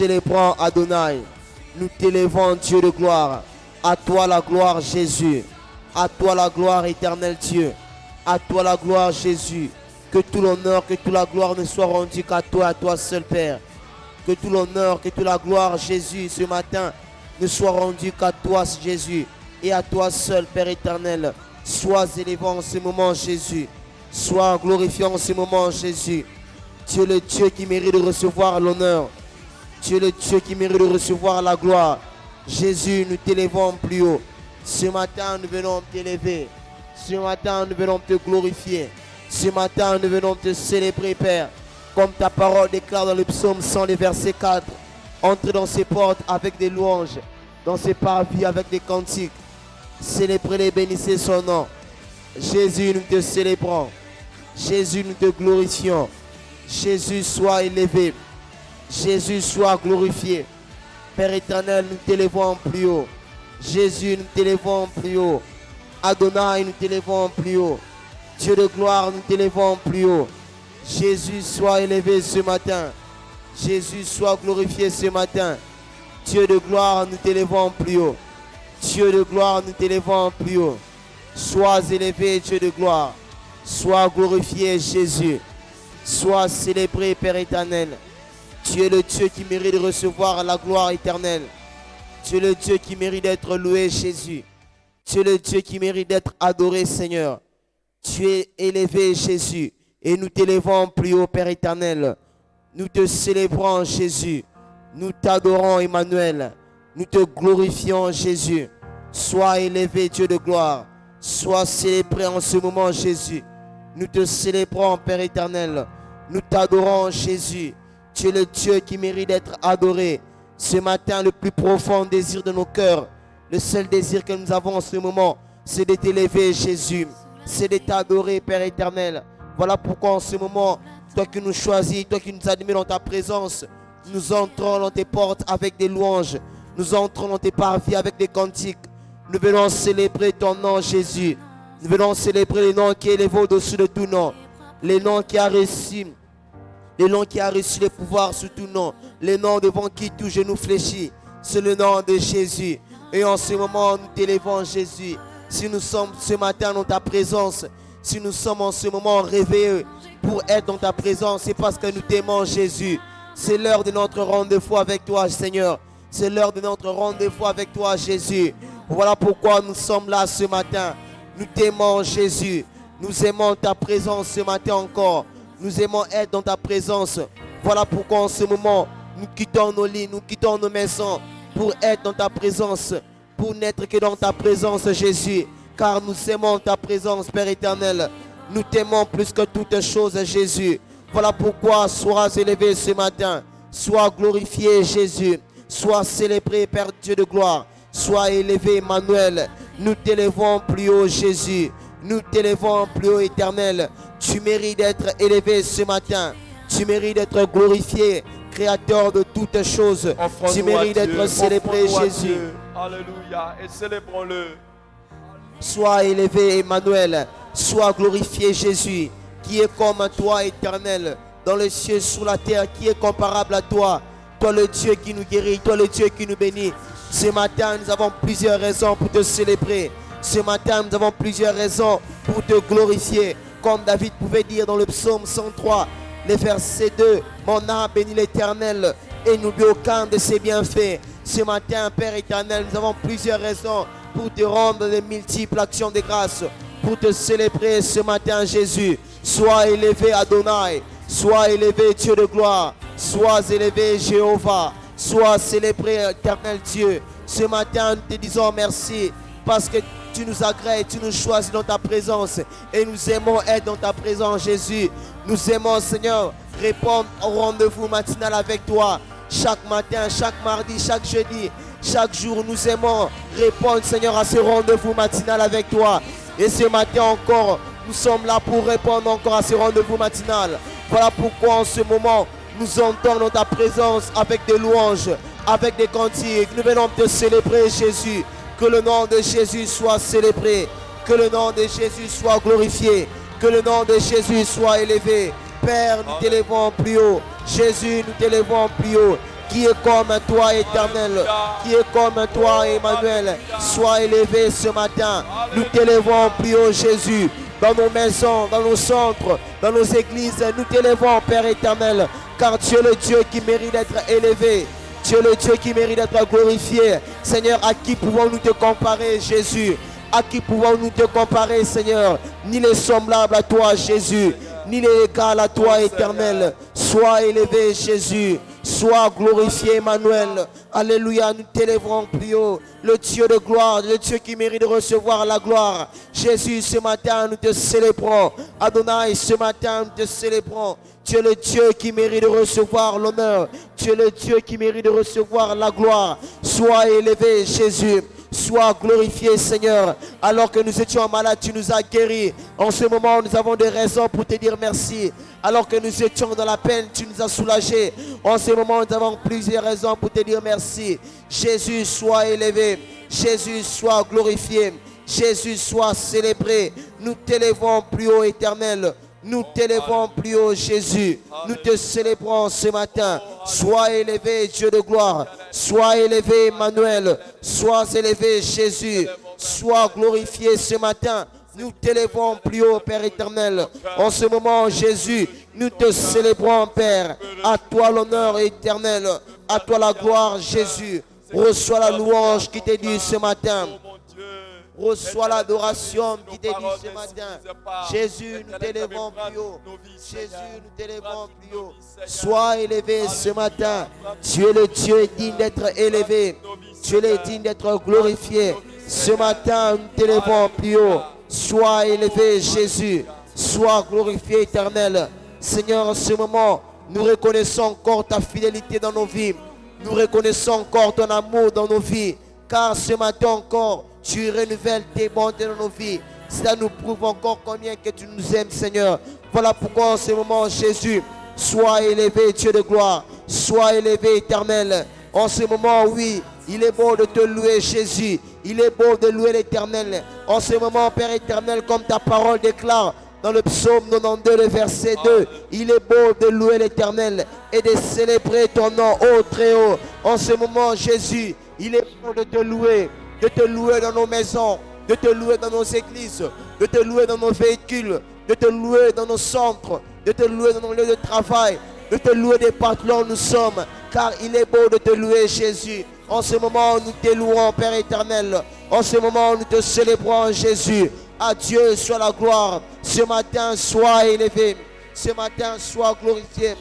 Célébrons Adonai. Nous t'élevons, Dieu de gloire. À toi la gloire, Jésus. À toi la gloire, éternel Dieu. À toi la gloire, Jésus. Que tout l'honneur, que toute la gloire ne soit rendue qu'à toi, à toi seul, Père. Que tout l'honneur, que toute la gloire, Jésus, ce matin, ne soit rendue qu'à toi, Jésus. Et à toi seul, Père éternel. Sois élevé en ce moment, Jésus. Sois glorifié en ce moment, Jésus. Tu es le Dieu qui mérite de recevoir l'honneur. Tu es le Dieu qui mérite de recevoir la gloire. Jésus, nous t'élevons plus haut. Ce matin, nous venons t'élever. Ce matin, nous venons te glorifier. Ce matin, nous venons te célébrer, Père. Comme ta parole déclare dans le psaume 100, le verset 4. Entre dans ses portes avec des louanges. Dans ses parvis avec des cantiques. Célébrez et bénissez son nom. Jésus, nous te célébrons. Jésus, nous te glorifions. Jésus, sois élevé. Jésus, sois glorifié. Père éternel, nous t'élevons plus haut. Jésus, nous t'élevons plus haut. Adonai, nous t'élevons plus haut. Dieu de gloire, nous t'élevons plus haut. Jésus, sois élevé ce matin. Jésus, sois glorifié ce matin. Dieu de gloire, nous t'élevons plus haut. Dieu de gloire, nous t'élevons plus haut. Sois élevé, Dieu de gloire. Sois glorifié, Jésus. Sois célébré, Père éternel. Tu es le Dieu qui mérite de recevoir la gloire éternelle. Tu es le Dieu qui mérite d'être loué, Jésus. Tu es le Dieu qui mérite d'être adoré, Seigneur. Tu es élevé, Jésus. Et nous t'élevons plus haut, Père éternel. Nous te célébrons, Jésus. Nous t'adorons, Emmanuel. Nous te glorifions, Jésus. Sois élevé, Dieu de gloire. Sois célébré en ce moment, Jésus. Nous te célébrons, Père éternel. Nous t'adorons, Jésus. Tu es le Dieu qui mérite d'être adoré. Ce matin, le plus profond désir de nos cœurs, le seul désir que nous avons en ce moment, c'est de t'élever, Jésus. C'est de t'adorer, Père éternel. Voilà pourquoi en ce moment, toi qui nous choisis, toi qui nous admets dans ta présence, nous entrons dans tes portes avec des louanges. Nous entrons dans tes parvis avec des cantiques. Nous venons célébrer ton nom, Jésus. Nous venons célébrer le nom qui est élevé au-dessus de tout nom. Le nom qui a reçu les pouvoirs sous tout nom. Le nom devant qui tout genou fléchit. C'est le nom de Jésus. Et en ce moment, nous t'élevons, Jésus. Si nous sommes ce matin dans ta présence, si nous sommes en ce moment réveillés pour être dans ta présence, c'est parce que nous t'aimons, Jésus. C'est l'heure de notre rendez-vous avec toi, Seigneur. C'est l'heure de notre rendez-vous avec toi, Jésus. Voilà pourquoi nous sommes là ce matin. Nous t'aimons, Jésus. Nous aimons ta présence ce matin encore. Nous aimons être dans ta présence. Voilà pourquoi en ce moment, nous quittons nos lits, nous quittons nos maisons pour être dans ta présence, pour n'être que dans ta présence, Jésus. Car nous aimons ta présence, Père éternel. Nous t'aimons plus que toutes choses, Jésus. Voilà pourquoi sois élevé ce matin. Sois glorifié, Jésus. Sois célébré, Père Dieu de gloire. Sois élevé, Emmanuel. Nous t'élevons plus haut, Jésus. Nous t'élevons plus haut, éternel. Tu mérites d'être élevé ce matin. Tu mérites d'être glorifié, créateur de toutes choses. Tu mérites d'être célébré, Jésus. Alléluia. Et célébrons-le. Sois élevé, Emmanuel. Sois glorifié, Jésus. Qui est comme toi, éternel, dans les cieux, sur la terre, qui est comparable à toi. Toi le Dieu qui nous guérit, toi le Dieu qui nous bénit. Ce matin, nous avons plusieurs raisons pour te célébrer. Ce matin, nous avons plusieurs raisons pour te glorifier. Comme David pouvait dire dans le psaume 103, le verset 2, mon âme bénit l'Éternel et n'oublie aucun de ses bienfaits. Ce matin, Père éternel, nous avons plusieurs raisons pour te rendre de multiples actions de grâce, pour te célébrer ce matin, Jésus. Sois élevé, Adonai. Sois élevé, Dieu de gloire. Sois élevé, Jéhovah. Sois célébré, éternel Dieu. Ce matin, nous te disons merci parce que tu nous agrées, tu nous choisis dans ta présence. Et nous aimons être dans ta présence, Jésus. Nous aimons, Seigneur, répondre au rendez-vous matinal avec toi. Chaque matin, chaque mardi, chaque jeudi, chaque jour, nous aimons répondre, Seigneur, à ce rendez-vous matinal avec toi. Et ce matin encore, nous sommes là pour répondre encore à ce rendez-vous matinal. Voilà pourquoi en ce moment, nous entrons dans ta présence avec des louanges, avec des cantiques. Nous venons te célébrer, Jésus. Que le nom de Jésus soit célébré. Que le nom de Jésus soit glorifié. Que le nom de Jésus soit élevé. Père, nous t'élevons plus haut. Jésus, nous t'élevons plus haut. Qui est comme toi, Éternel? Qui est comme toi, Emmanuel? Sois élevé ce matin. Nous t'élevons plus haut, Jésus. Dans nos maisons, dans nos centres, dans nos églises, nous t'élevons, Père éternel. Car tu es le Dieu qui mérite d'être élevé. Tu es le Dieu qui mérite d'être glorifié. Seigneur, à qui pouvons-nous te comparer, Jésus? À qui pouvons-nous te comparer, Seigneur? Ni les semblables à toi, Jésus, ni les égales à toi, Éternel. Sois élevé, Jésus. Sois glorifié, Emmanuel. Alléluia, nous t'élèverons plus haut. Le Dieu de gloire, le Dieu qui mérite de recevoir la gloire. Jésus, ce matin, nous te célébrons. Adonai, ce matin, nous te célébrons. Tu es le Dieu qui mérite de recevoir l'honneur. Tu es le Dieu qui mérite de recevoir la gloire. Sois élevé, Jésus. Sois glorifié, Seigneur. Alors que nous étions malades, tu nous as guéris. En ce moment, nous avons des raisons pour te dire merci. Alors que nous étions dans la peine, tu nous as soulagés. En ce moment, nous avons plusieurs raisons pour te dire merci. Jésus, sois élevé. Jésus, sois glorifié. Jésus, sois célébré. Nous t'élèvons plus haut, Éternel. Nous t'élèvons plus haut, Jésus. Nous te célébrons ce matin. Sois élevé, Dieu de gloire. Sois élevé, Emmanuel. Sois élevé, Jésus. Sois glorifié ce matin. Nous t'élèvons plus haut, Père éternel. En ce moment, Jésus, nous te célébrons, Père. À toi l'honneur éternel. À toi la gloire, Jésus. Reçois la louange qui t'est due ce matin. Reçois l'adoration qui t'est due ce matin. Jésus, nous t'élèvons plus haut. Jésus, nous t'élèvons plus haut. Sois élevé ce matin. Tu es le Dieu digne d'être élevé. Tu es le digne d'être glorifié. Ce matin, nous t'élèvons plus haut. Sois élevé, Jésus. Sois glorifié, éternel. Seigneur, en ce moment, nous reconnaissons encore ta fidélité dans nos vies. Nous reconnaissons encore ton amour dans nos vies. Car ce matin encore, tu renouvelles tes bontés dans nos vies. Cela nous prouve encore combien que tu nous aimes, Seigneur. Voilà pourquoi en ce moment, Jésus, sois élevé, Dieu de gloire. Sois élevé, éternel. En ce moment, oui, il est beau de te louer, Jésus. Il est beau de louer l'Éternel. En ce moment, Père éternel, comme ta parole déclare dans le psaume 92, le verset 2, il est beau de louer l'Éternel et de célébrer ton nom, ô très haut. En ce moment, Jésus, il est beau de te louer dans nos maisons, de te louer dans nos églises, de te louer dans nos véhicules, de te louer dans nos centres, de te louer dans nos lieux de travail, de te louer des partout où nous sommes, car il est beau de te louer, Jésus. En ce moment, nous te louons, Père éternel. En ce moment, nous te célébrons, Jésus. À Dieu soit la gloire. Ce matin, sois élevé. Ce matin, sois glorifié.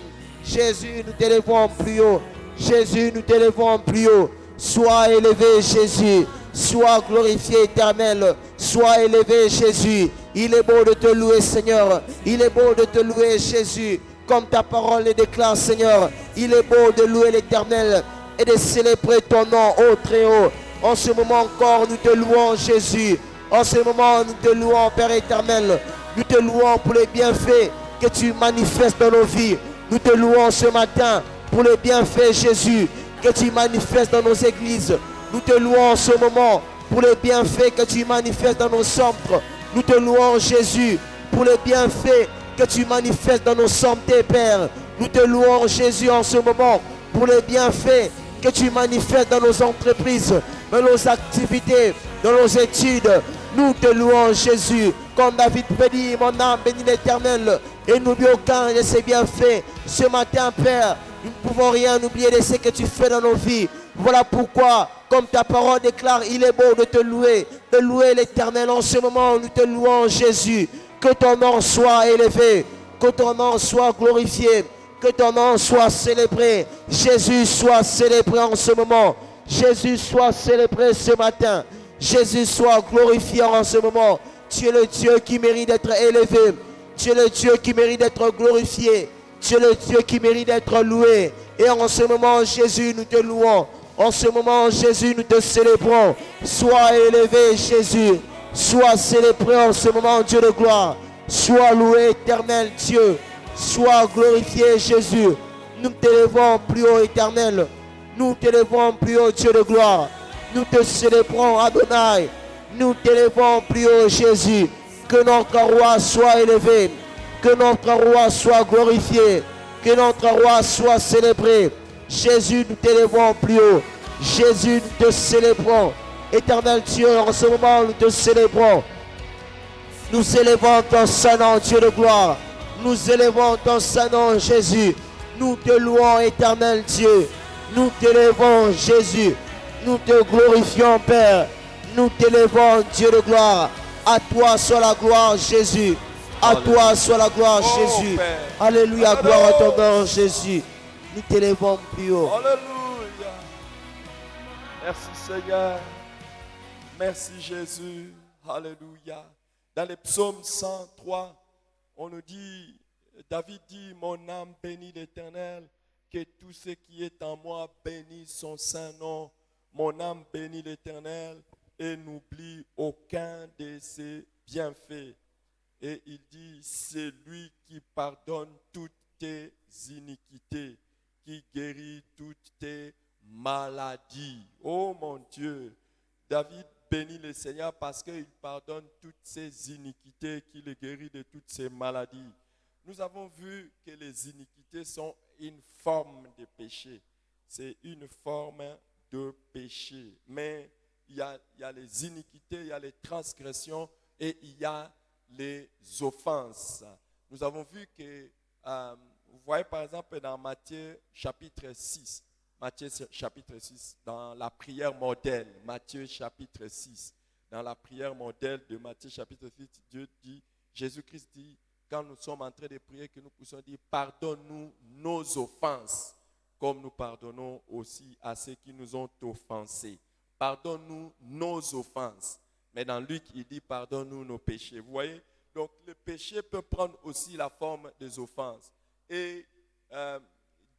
Jésus, nous t'élèvons plus haut. Jésus, nous t'élèvons plus haut. Sois élevé, Jésus. Sois glorifié, éternel. Sois élevé, Jésus. Il est beau de te louer, Seigneur. Il est beau de te louer, Jésus. Comme ta parole le déclare, Seigneur. Il est beau de louer l'Éternel et de célébrer ton nom, ô très haut. En ce moment encore, nous te louons, Jésus. En ce moment, nous te louons, Père éternel. Nous te louons pour les bienfaits que tu manifestes dans nos vies. Nous te louons ce matin pour les bienfaits, Jésus, que tu manifestes dans nos églises. Nous te louons en ce moment pour les bienfaits que tu manifestes dans nos centres. Nous te louons, Jésus, pour les bienfaits que tu manifestes dans nos santé, Père. Nous te louons, Jésus, en ce moment pour les bienfaits que tu manifestes dans nos entreprises, dans nos activités, dans nos études. Nous te louons, Jésus. Comme David prédit, mon âme bénit l'Éternel et n'oublie aucun de ses bienfaits. Ce matin, Père, nous ne pouvons rien oublier de ce que tu fais dans nos vies. Voilà pourquoi, comme ta parole déclare, il est beau de louer l'Éternel. En ce moment, nous te louons, Jésus. Que ton nom soit élevé, que ton nom soit glorifié, que ton nom soit célébré. Jésus soit célébré en ce moment. Jésus soit célébré ce matin. Jésus soit glorifié en ce moment. Tu es le Dieu qui mérite d'être élevé. Tu es le Dieu qui mérite d'être glorifié. Tu es le Dieu qui mérite d'être loué. Et en ce moment, Jésus, nous te louons. En ce moment, Jésus, nous te célébrons. Sois élevé, Jésus. Sois célébré en ce moment, Dieu de gloire. Sois loué, éternel Dieu. Sois glorifié, Jésus. Nous t'élèvons plus haut, éternel. Nous t'élèvons plus haut, Dieu de gloire. Nous te célébrons, Adonai. Nous t'élèvons plus haut, Jésus. Que notre roi soit élevé. Que notre roi soit glorifié. Que notre roi soit célébré. Jésus, nous t'élevons plus haut. Jésus, nous te célébrons. Éternel Dieu, en ce moment, nous te célébrons. Nous élevons ton Saint-Nom, Dieu de gloire. Nous élevons ton Saint-Nom, Jésus. Nous te louons, éternel Dieu. Nous t'élevons, Jésus. Nous te glorifions, Père. Nous t'élevons, Dieu de gloire. À toi soit la gloire, Jésus. À toi soit la gloire, Jésus. Père. Alléluia, gloire à ton nom, Jésus. Nous t'élevons plus haut. Alléluia. Merci Seigneur. Merci Jésus. Alléluia. Dans les psaumes 103, on nous dit, David dit, mon âme bénit l'Éternel, que tout ce qui est en moi bénisse son saint nom. Mon âme bénit l'Éternel et n'oublie aucun de ses bienfaits. Et il dit, c'est lui qui pardonne toutes tes iniquités, qui guérit toutes tes maladies. Oh mon Dieu, David bénit le Seigneur parce qu'il pardonne toutes ses iniquités, qu'il le guérit de toutes ses maladies. Nous avons vu que les iniquités sont une forme de péché. C'est une forme de péché. Mais il y a les iniquités, il y a les transgressions et il y a les offenses. Nous avons vu que, vous voyez par exemple dans Matthieu chapitre 6, dans la prière modèle, Matthieu chapitre 6, dans la prière modèle de Matthieu chapitre 6, Dieu dit, Jésus-Christ dit, quand nous sommes en train de prier, que nous puissions dire, pardonne-nous nos offenses, comme nous pardonnons aussi à ceux qui nous ont offensés. Pardonne-nous nos offenses. Mais dans Luc, il dit, pardonne-nous nos péchés. Vous voyez? Donc, le péché peut prendre aussi la forme des offenses. Et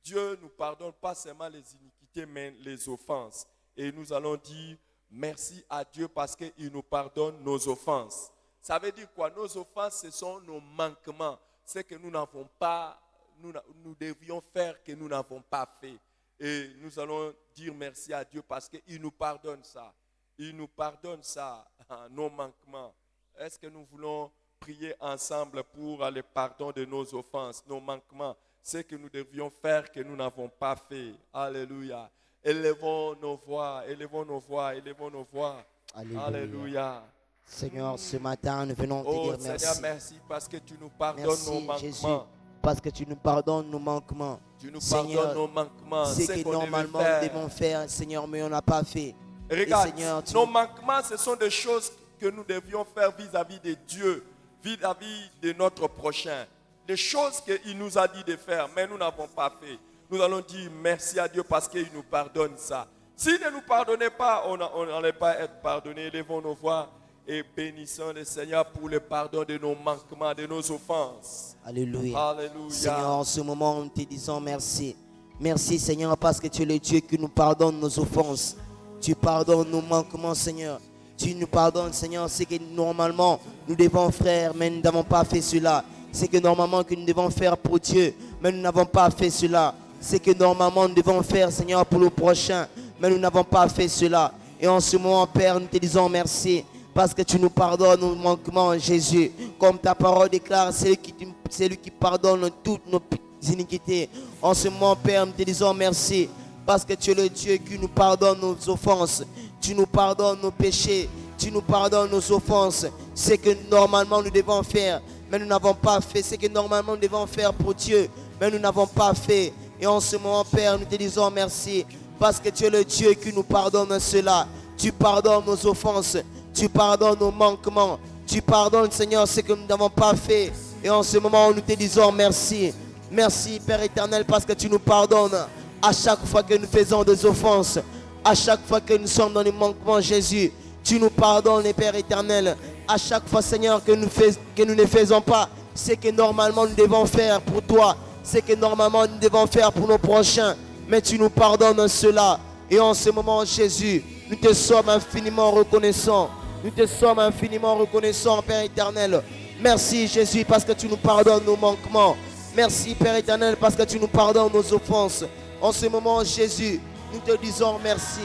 Dieu nous pardonne pas seulement les iniquités, mais les offenses. Et nous allons dire merci à Dieu parce qu'il nous pardonne nos offenses. Ça veut dire quoi? Nos offenses, ce sont nos manquements. C'est que nous n'avons pas, nous devions faire que nous n'avons pas fait. Et nous allons dire merci à Dieu parce qu'il nous pardonne ça. Il nous pardonne ça, nos manquements. Est-ce que nous voulons prier ensemble pour le pardon de nos offenses, nos manquements, ce que nous devions faire que nous n'avons pas fait? Alléluia. Élevons nos voix, élevons nos voix, élevons nos voix. Alléluia. Alléluia. Seigneur, ce matin, nous venons te Oh dire Seigneur, merci. merci parce que tu nous pardonnes Merci, nos Jésus, manquements. parce que tu nous pardonnes nos manquements. Tu nous Seigneur, pardonnes nos manquements. c'est Ce que qu'on devait normalement faire. nous devons faire, Seigneur, mais on n'a pas fait. Et regarde, Et Seigneur, tu nos manquements, ce sont des choses que nous devions faire vis-à-vis de Dieu, vis-à-vis de notre prochain. Des choses qu'il nous a dit de faire, mais nous n'avons pas fait. Nous allons dire merci à Dieu parce qu'il nous pardonne ça. S'il ne nous pardonnait pas, on n'allait pas être pardonné. Élevons nos voix et bénissons le Seigneur pour le pardon de nos manquements, de nos offenses. Alléluia. Alléluia. Seigneur, en ce moment, nous te disons merci. Merci, Seigneur, parce que tu es le Dieu qui nous pardonne nos offenses. Tu pardonnes nos manquements, Seigneur. Tu nous pardonnes, Seigneur, ce que normalement nous devons faire, mais nous n'avons pas fait cela. C'est que normalement que nous devons faire pour Dieu, mais nous n'avons pas fait cela. C'est que normalement nous devons faire, Seigneur, pour le prochain, mais nous n'avons pas fait cela. Et en ce moment, Père, nous te disons merci. Parce que tu nous pardonnes nos manquements, Jésus. Comme ta parole déclare, c'est lui qui pardonne toutes nos iniquités. En ce moment, Père, nous te disons merci. Parce que tu es le Dieu qui nous pardonne nos offenses. Tu nous pardonnes nos péchés. Tu nous pardonnes nos offenses. C'est que normalement nous devons faire, mais nous n'avons pas fait. C'est que normalement nous devons faire pour Dieu, mais nous n'avons pas fait. Et en ce moment, Père, nous te disons merci. Parce que tu es le Dieu qui nous pardonne cela. Tu pardonnes nos offenses. Tu pardonnes nos manquements. Tu pardonnes, Seigneur, ce que nous n'avons pas fait. Et en ce moment, nous te disons merci. Merci, Père éternel, parce que tu nous pardonnes à chaque fois que nous faisons des offenses. À chaque fois que nous sommes dans les manquements, Jésus. Tu nous pardonnes, Père éternel. À chaque fois, Seigneur, que nous ne faisons pas ce que normalement nous devons faire pour toi. Ce que normalement nous devons faire pour nos prochains. Mais tu nous pardonnes cela. Et en ce moment, Jésus, nous te sommes infiniment reconnaissants. Nous te sommes infiniment reconnaissants, Père éternel. Merci, Jésus, parce que tu nous pardonnes nos manquements. Merci, Père éternel, parce que tu nous pardonnes nos offenses. En ce moment, Jésus, nous te disons merci.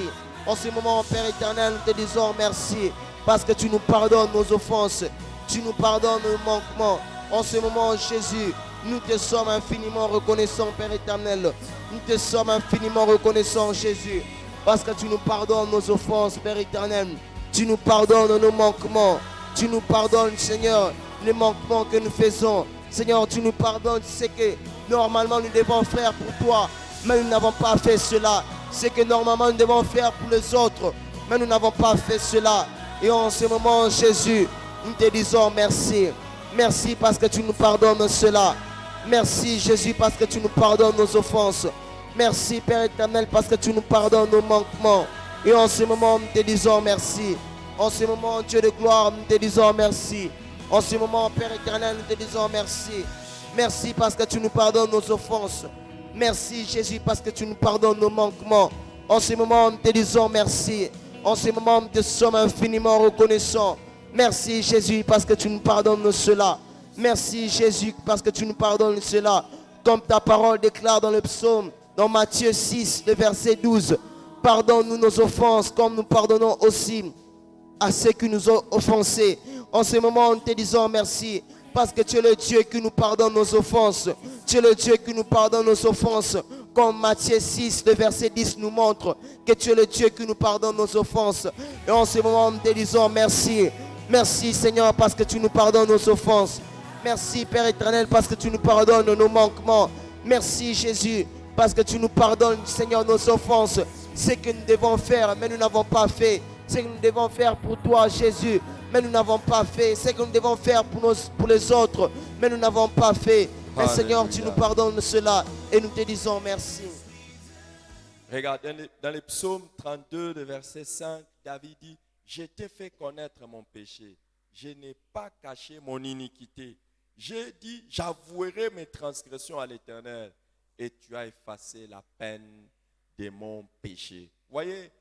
En ce moment, Père éternel, nous te disons merci. Parce que tu nous pardonnes nos offenses. Tu nous pardonnes nos manquements. En ce moment, Jésus, Nous te sommes infiniment reconnaissants, Père éternel. Nous te sommes infiniment reconnaissants, Jésus, parce que tu nous pardonnes nos offenses, Père éternel. Tu nous pardonnes nos manquements. Tu nous pardonnes, Seigneur, les manquements que nous faisons. Seigneur, tu nous pardonnes ce que normalement nous devons faire pour toi, mais nous n'avons pas fait cela. Ce que normalement nous devons faire pour les autres, mais nous n'avons pas fait cela. Et en ce moment, Jésus, nous te disons merci. Merci parce que tu nous pardonnes cela. Merci, Jésus, parce que tu nous pardonnes nos offenses. Merci, Père éternel, parce que tu nous pardonnes nos manquements. Et en ce moment, nous te disons merci. En ce moment, Dieu de gloire, nous te disons merci. En ce moment, Père éternel, nous te disons merci. Merci parce que tu nous pardonnes nos offenses. Merci, Jésus, parce que tu nous pardonnes nos manquements. En ce moment, nous te disons merci. En ce moment, nous te sommes infiniment reconnaissants. Merci, Jésus, parce que tu nous pardonnes cela. Merci, Jésus, parce que tu nous pardonnes cela. Comme ta parole déclare dans le psaume, dans Matthieu 6, le verset 12. Pardonne-nous nos offenses, comme nous pardonnons aussi à ceux qui nous ont offensés. En ce moment, nous te disons merci, parce que tu es le Dieu qui nous pardonne nos offenses. Tu es le Dieu qui nous pardonne nos offenses. Comme Matthieu 6, le verset 10 nous montre que tu es le Dieu qui nous pardonne nos offenses. Et en ce moment, nous te disons merci. Merci, Seigneur, parce que tu nous pardonnes nos offenses. Merci, Père éternel, parce que tu nous pardonnes nos manquements. Merci, Jésus, parce que tu nous pardonnes, Seigneur, nos offenses. Ce que nous devons faire, mais nous n'avons pas fait. Ce que nous devons faire pour toi, Jésus, mais nous n'avons pas fait. Ce que nous devons faire pour les autres, mais nous n'avons pas fait. Mais Seigneur, tu nous pardonnes cela et nous te disons merci. Regarde, dans les psaumes 32, le verset 5, David dit, je t'ai fait connaître mon péché. Je n'ai pas caché mon iniquité. J'ai dit, j'avouerai mes transgressions à l'Éternel et tu as effacé la peine de mon péché. Voyez,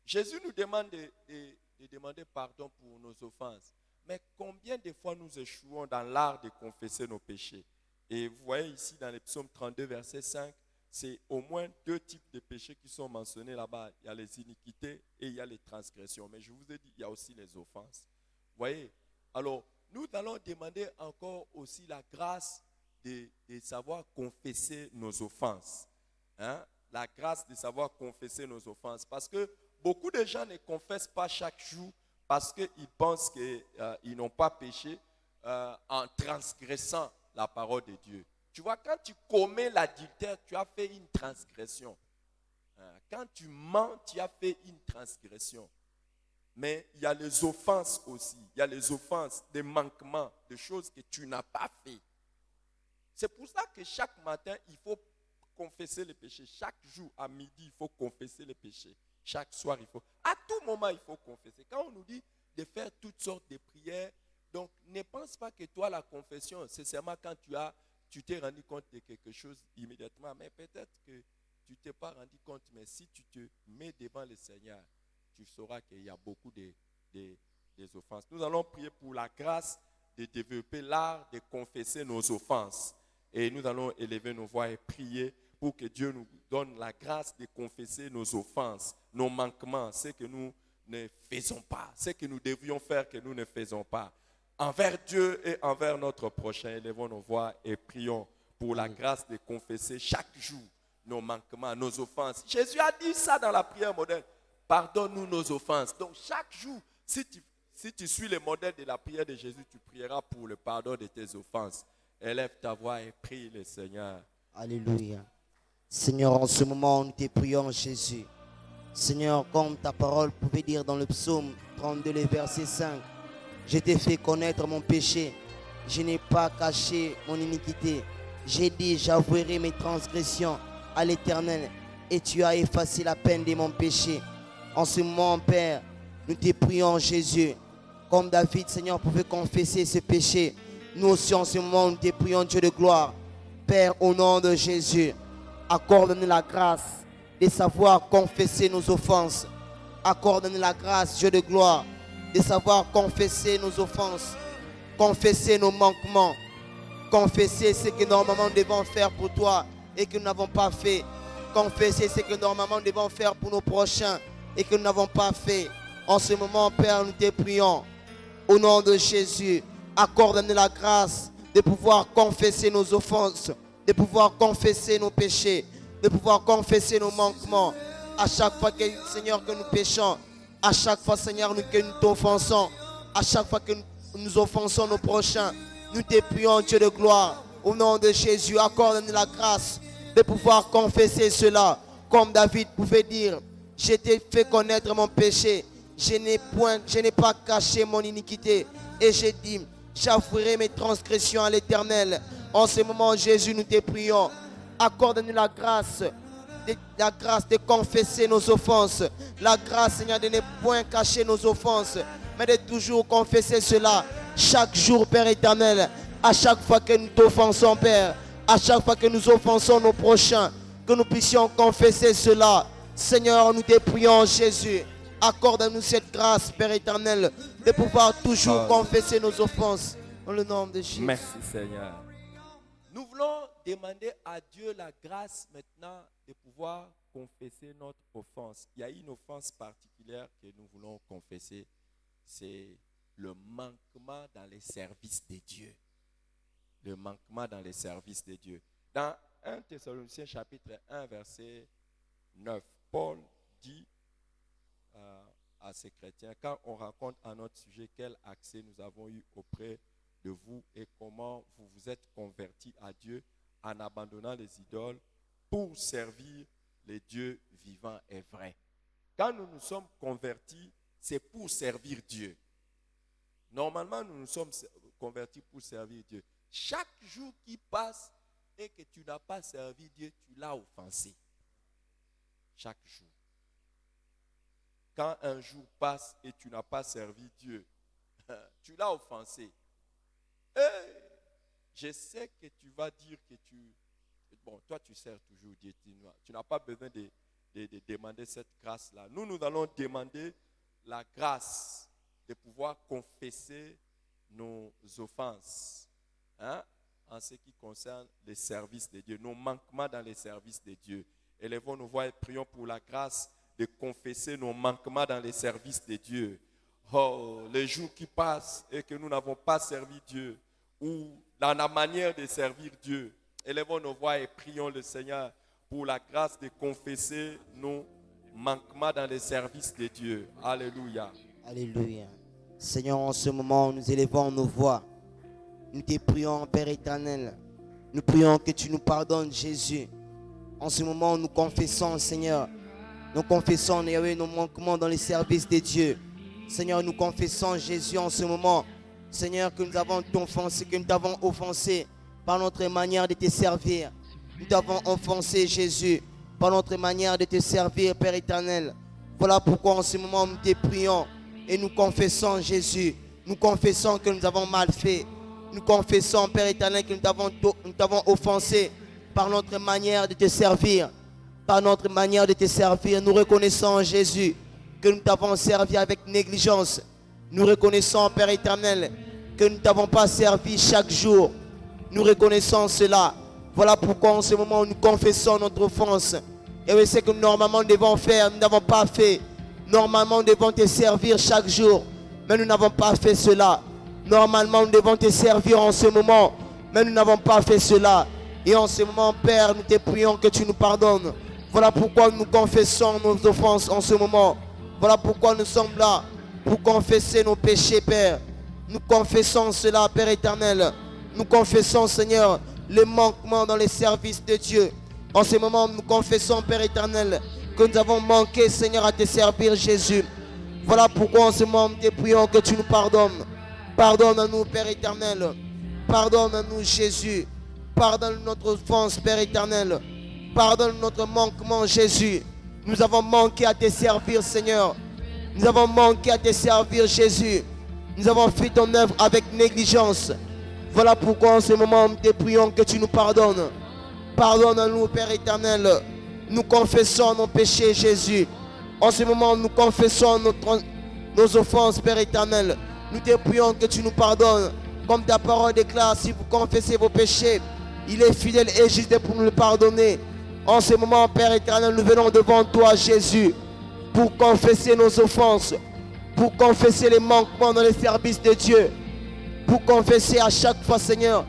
Jésus nous demande de demander pardon pour nos offenses. Mais combien de fois nous échouons dans l'art de confesser nos péchés? Et vous voyez ici dans les psaumes 32, verset 5, c'est au moins deux types de péchés qui sont mentionnés là-bas. Il y a les iniquités et il y a les transgressions. Mais je vous ai dit, il y a aussi les offenses. Vous voyez? Alors, nous allons demander encore aussi la grâce de savoir confesser nos offenses. Hein? La grâce de savoir confesser nos offenses. Parce que beaucoup de gens ne confessent pas chaque jour parce qu'ils pensent qu'ils n'ont pas péché en transgressant la parole de Dieu. Tu vois, quand tu commets l'adultère, tu as fait une transgression. Quand tu mens, tu as fait une transgression. Mais il y a les offenses aussi. Il y a les offenses, des manquements, des choses que tu n'as pas fait. C'est pour ça que chaque matin, il faut confesser les péchés. Chaque jour, à midi, il faut confesser les péchés. Chaque soir, il faut. À tout moment, il faut confesser. Quand on nous dit de faire toutes sortes de prières, donc ne pense pas que toi, la confession, c'est seulement quand tu t'es rendu compte de quelque chose immédiatement. Mais peut-être que tu ne t'es pas rendu compte. Mais si tu te mets devant le Seigneur, tu sauras qu'il y a beaucoup des offenses. Nous allons prier pour la grâce de développer l'art de confesser nos offenses. Et nous allons élever nos voix et prier pour que Dieu nous donne la grâce de confesser nos offenses, nos manquements, ce que nous ne faisons pas, ce que nous devrions faire que nous ne faisons pas. Envers Dieu et envers notre prochain, élevons nos voix et prions pour la grâce de confesser chaque jour nos manquements, nos offenses. Jésus a dit ça dans la prière moderne. Pardonne-nous nos offenses. Donc chaque jour, si tu suis le modèle de la prière de Jésus, tu prieras pour le pardon de tes offenses. Élève ta voix et prie le Seigneur. Alléluia. Seigneur, en ce moment, nous te prions, Jésus. Seigneur, comme ta parole pouvait dire dans le psaume 32, le verset 5, je t'ai fait connaître mon péché. Je n'ai pas caché mon iniquité. J'ai dit, j'avouerai mes transgressions à l'Éternel et tu as effacé la peine de mon péché. En ce moment, Père, nous te prions, Jésus. Comme David, Seigneur, pouvait confesser ses péchés. Nous aussi, en ce moment, nous te prions, Dieu de gloire. Père, au nom de Jésus, accorde-nous la grâce de savoir confesser nos offenses. Accorde-nous la grâce, Dieu de gloire, de savoir confesser nos offenses, confesser nos manquements, confesser ce que normalement nous devons faire pour toi et que nous n'avons pas fait. Confesser ce que normalement nous devons faire pour nos prochains et que nous n'avons pas fait. En ce moment, Père, nous te prions. Au nom de Jésus, accorde-nous la grâce de pouvoir confesser nos offenses, de pouvoir confesser nos péchés, de pouvoir confesser nos manquements. À chaque fois, que, Seigneur, que nous péchons, à chaque fois, Seigneur, que nous t'offensons, à chaque fois que nous offensons nos prochains, nous te prions, Dieu de gloire, au nom de Jésus, accorde-nous la grâce de pouvoir confesser cela, comme David pouvait dire, je t'ai fait connaître mon péché, je n'ai pas caché mon iniquité, et j'ai dit, j'avouerai mes transgressions à l'Éternel. En ce moment, Jésus, nous te prions, accorde-nous la grâce de confesser nos offenses, la grâce, Seigneur, de ne point cacher nos offenses, mais de toujours confesser cela chaque jour, Père éternel, à chaque fois que nous t'offensons, Père, à chaque fois que nous offensons nos prochains, que nous puissions confesser cela. Seigneur, nous te prions, Jésus, accorde-nous cette grâce, Père éternel, de pouvoir toujours confesser nos offenses, dans le nom de Jésus. Merci, Seigneur. Nous voulons demander à Dieu la grâce maintenant de pouvoir confesser notre offense. Il y a une offense particulière que nous voulons confesser, c'est le manquement dans les services de Dieu. Le manquement dans les services de Dieu. Dans 1 Thessaloniciens chapitre 1 verset 9, Paul dit à ces chrétiens, quand on raconte à notre sujet quel accès nous avons eu auprès de vous et comment vous vous êtes convertis à Dieu en abandonnant les idoles pour servir les dieux vivants et vrais. Quand nous nous sommes convertis, c'est pour servir Dieu. Normalement, nous nous sommes convertis pour servir Dieu. Chaque jour qui passe et que tu n'as pas servi Dieu, tu l'as offensé. Chaque jour. Quand un jour passe et tu n'as pas servi Dieu, tu l'as offensé. Et je sais que tu vas dire que bon, toi tu sers toujours Dieu. Tu n'as pas besoin de demander cette grâce-là. Nous allons demander la grâce de pouvoir confesser nos offenses. En ce qui concerne les services de Dieu, nos manquements dans les services de Dieu. Élevons nos voix et prions pour la grâce de confesser nos manquements dans les services de Dieu. Oh, les jours qui passent et que nous n'avons pas servi Dieu, ou dans la manière de servir Dieu. Élevons nos voix et prions le Seigneur pour la grâce de confesser nos manquements dans les services de Dieu. Alléluia. Alléluia. Seigneur, en ce moment, nous élevons nos voix. Nous te prions, Père éternel. Nous prions que tu nous pardonnes, Jésus. En ce moment, nous confessons, Seigneur. Nous confessons, Yahweh, nos manquements dans les services de Dieu. Seigneur, nous confessons, Jésus, en ce moment, Seigneur, que nous avons t'offensé, que nous t'avons offensé par notre manière de te servir. Nous t'avons offensé, Jésus, par notre manière de te servir, Père éternel. Voilà pourquoi en ce moment, nous te prions et nous confessons, Jésus. Nous confessons que nous avons mal fait. Nous confessons, Père éternel, que nous t'avons offensé par notre manière de te servir. Par notre manière de te servir, nous reconnaissons, Jésus, que nous t'avons servi avec négligence. Nous reconnaissons, Père éternel, que nous ne t'avons pas servi chaque jour. Nous reconnaissons cela. Voilà pourquoi en ce moment, nous confessons notre offense. Et c'est que normalement nous devons faire, nous n'avons pas fait. Normalement, nous devons te servir chaque jour, mais nous n'avons pas fait cela. Normalement, nous devons te servir en ce moment, mais nous n'avons pas fait cela. Et en ce moment, Père, nous te prions que tu nous pardonnes. Voilà pourquoi nous confessons nos offenses en ce moment. Voilà pourquoi nous sommes là, pour confesser nos péchés, Père. Nous confessons cela, Père éternel. Nous confessons, Seigneur, les manquements dans les services de Dieu. En ce moment, nous confessons, Père éternel, que nous avons manqué, Seigneur, à te servir, Jésus. Voilà pourquoi en ce moment, nous te prions que tu nous pardonnes. Pardonne-nous, Père éternel. Pardonne-nous, Jésus. Pardonne notre offense, Père éternel. Pardonne notre manquement, Jésus. Nous avons manqué à te servir, Seigneur. Nous avons manqué à te servir, Jésus. Nous avons fait ton œuvre avec négligence. Voilà pourquoi en ce moment, nous te prions que tu nous pardonnes. Pardonne-nous, Père éternel. Nous confessons nos péchés, Jésus. En ce moment, nous confessons nos offenses, Père éternel. Nous te prions que tu nous pardonnes. Comme ta parole déclare, si vous confessez vos péchés, il est fidèle et juste pour nous le pardonner. En ce moment, Père éternel, nous venons devant toi, Jésus, pour confesser nos offenses, pour confesser les manquements dans les services de Dieu, pour confesser à chaque fois, Seigneur,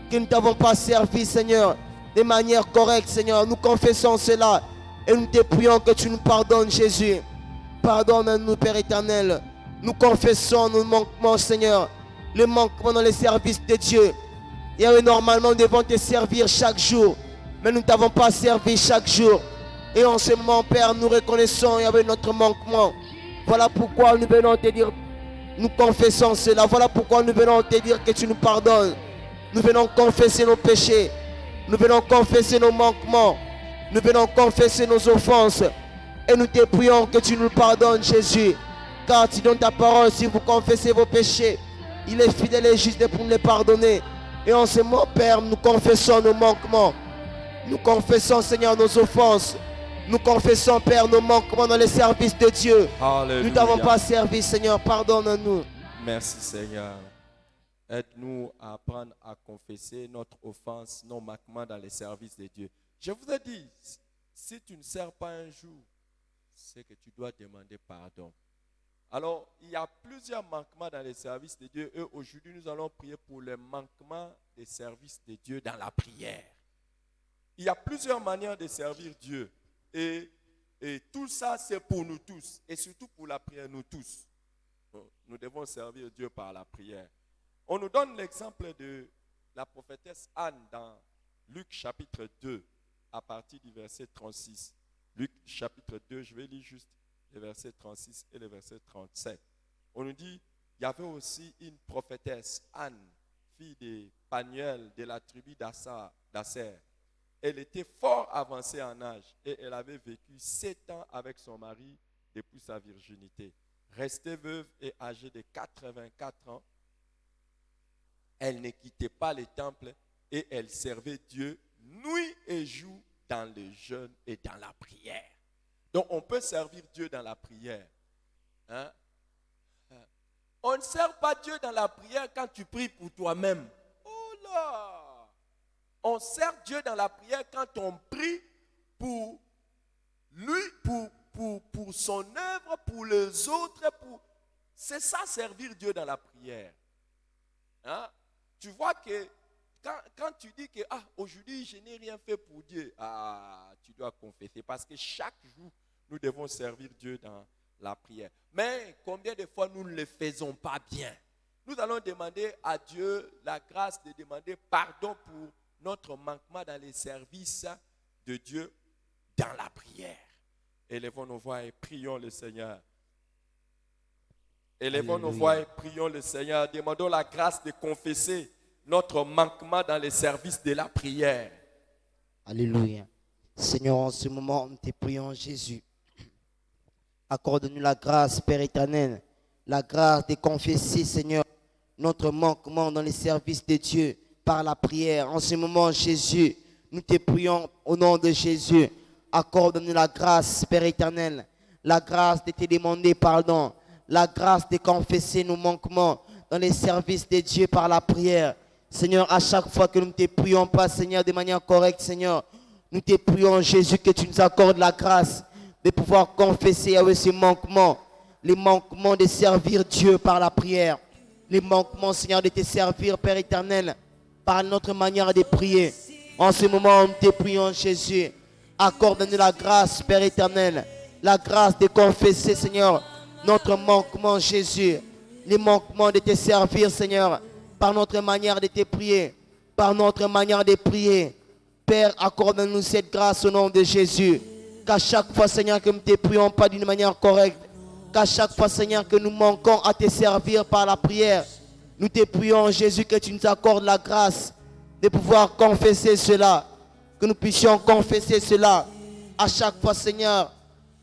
que nous ne t'avons pas servi, Seigneur, de manière correcte, Seigneur. Nous confessons cela et nous te prions que tu nous pardonnes, Jésus. Pardonne-nous, Père éternel. Nous confessons nos manquements, Seigneur, les manquements dans les services de Dieu. Et normalement, nous devons te servir chaque jour, mais nous ne t'avons pas servi chaque jour. Et en ce moment, Père, nous reconnaissons notre manquement. Voilà pourquoi nous venons te dire, nous confessons cela. Voilà pourquoi nous venons te dire que tu nous pardonnes. Nous venons confesser nos péchés. Nous venons confesser nos manquements. Nous venons confesser nos offenses. Et nous te prions que tu nous pardonnes, Jésus. Car tu donnes ta parole, si vous confessez vos péchés, il est fidèle et juste pour nous les pardonner. Et en ce moment, Père, nous confessons nos manquements. Nous confessons, Seigneur, nos offenses. Nous confessons, Père, nos manquements dans les services de Dieu. Alléluia. Nous ne t'avons pas servi, Seigneur. Pardonne-nous. Merci, Seigneur. Aide-nous à apprendre à confesser notre offense, nos manquements dans les services de Dieu. Je vous ai dit, si tu ne sers pas un jour, c'est que tu dois demander pardon. Alors, il y a plusieurs manquements dans les services de Dieu. Et aujourd'hui, nous allons prier pour les manquements des services de Dieu dans la prière. Il y a plusieurs manières de servir Dieu. Et tout ça, c'est pour nous tous. Et surtout pour la prière, nous tous. Nous devons servir Dieu par la prière. On nous donne l'exemple de la prophétesse Anne dans Luc chapitre 2, à partir du verset 36. Luc chapitre 2, je vais lire juste les versets 36 et le verset 37. On nous dit, il y avait aussi une prophétesse, Anne, fille de Panuel, de la tribu d'Asser. Elle était fort avancée en âge et elle avait vécu 7 ans avec son mari depuis sa virginité. Restée veuve et âgée de 84 ans, elle ne quittait pas le temple et elle servait Dieu nuit et jour dans le jeûne et dans la prière. Donc on peut servir Dieu dans la prière. Hein? On ne sert pas Dieu dans la prière quand tu pries pour toi-même. Oh là! On sert Dieu dans la prière quand on prie pour lui, pour son œuvre, pour les autres. C'est ça, servir Dieu dans la prière. Hein? Tu vois que quand tu dis que aujourd'hui je n'ai rien fait pour Dieu, tu dois confesser parce que chaque jour nous devons servir Dieu dans la prière. Mais combien de fois nous ne le faisons pas bien? Nous allons demander à Dieu la grâce de demander pardon pour notre manquement dans les services de Dieu dans la prière. Élevons nos voix et prions le Seigneur. Élevons nos voix et prions le Seigneur. Demandons la grâce de confesser notre manquement dans les services de la prière. Alléluia. Seigneur, en ce moment, nous te prions, Jésus. Accorde-nous la grâce, Père éternel, la grâce de confesser, Seigneur, notre manquement dans les services de Dieu par la prière. En ce moment, Jésus, nous te prions au nom de Jésus. Accorde-nous la grâce, Père éternel, la grâce de te demander pardon, la grâce de confesser nos manquements dans les services de Dieu par la prière. Seigneur, à chaque fois que nous ne te prions pas, Seigneur, de manière correcte, Seigneur, nous te prions, Jésus, que tu nous accordes la grâce de pouvoir confesser avec ces manquements, les manquements de servir Dieu par la prière, les manquements, Seigneur, de te servir, Père éternel, par notre manière de prier. En ce moment, nous te prions, Jésus, accorde-nous la grâce, Père éternel, la grâce de confesser, Seigneur, notre manquement, Jésus, les manquements de te servir, Seigneur, par notre manière de te prier, par notre manière de prier. Père, accorde-nous cette grâce au nom de Jésus. Qu'à chaque fois, Seigneur, que nous ne te prions pas d'une manière correcte, qu'à chaque fois, Seigneur, que nous manquons à te servir par la prière, nous te prions, Jésus, que tu nous accordes la grâce de pouvoir confesser cela, que nous puissions confesser cela à chaque fois, Seigneur,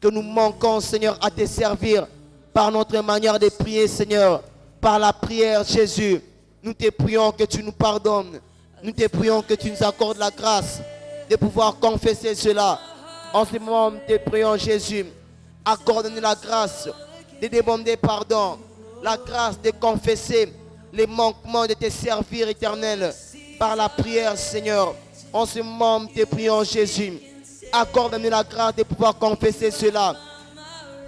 que nous manquons, Seigneur, à te servir par notre manière de prier, Seigneur, par la prière, Jésus. Nous te prions que tu nous pardonnes. Nous te prions que tu nous accordes la grâce de pouvoir confesser cela. En ce moment, nous te prions, Jésus, accorde-nous la grâce de demander pardon, la grâce de confesser les manquements de te servir, éternel, par la prière, Seigneur. En ce moment, nous te prions, Jésus, accorde-nous la grâce de pouvoir confesser cela.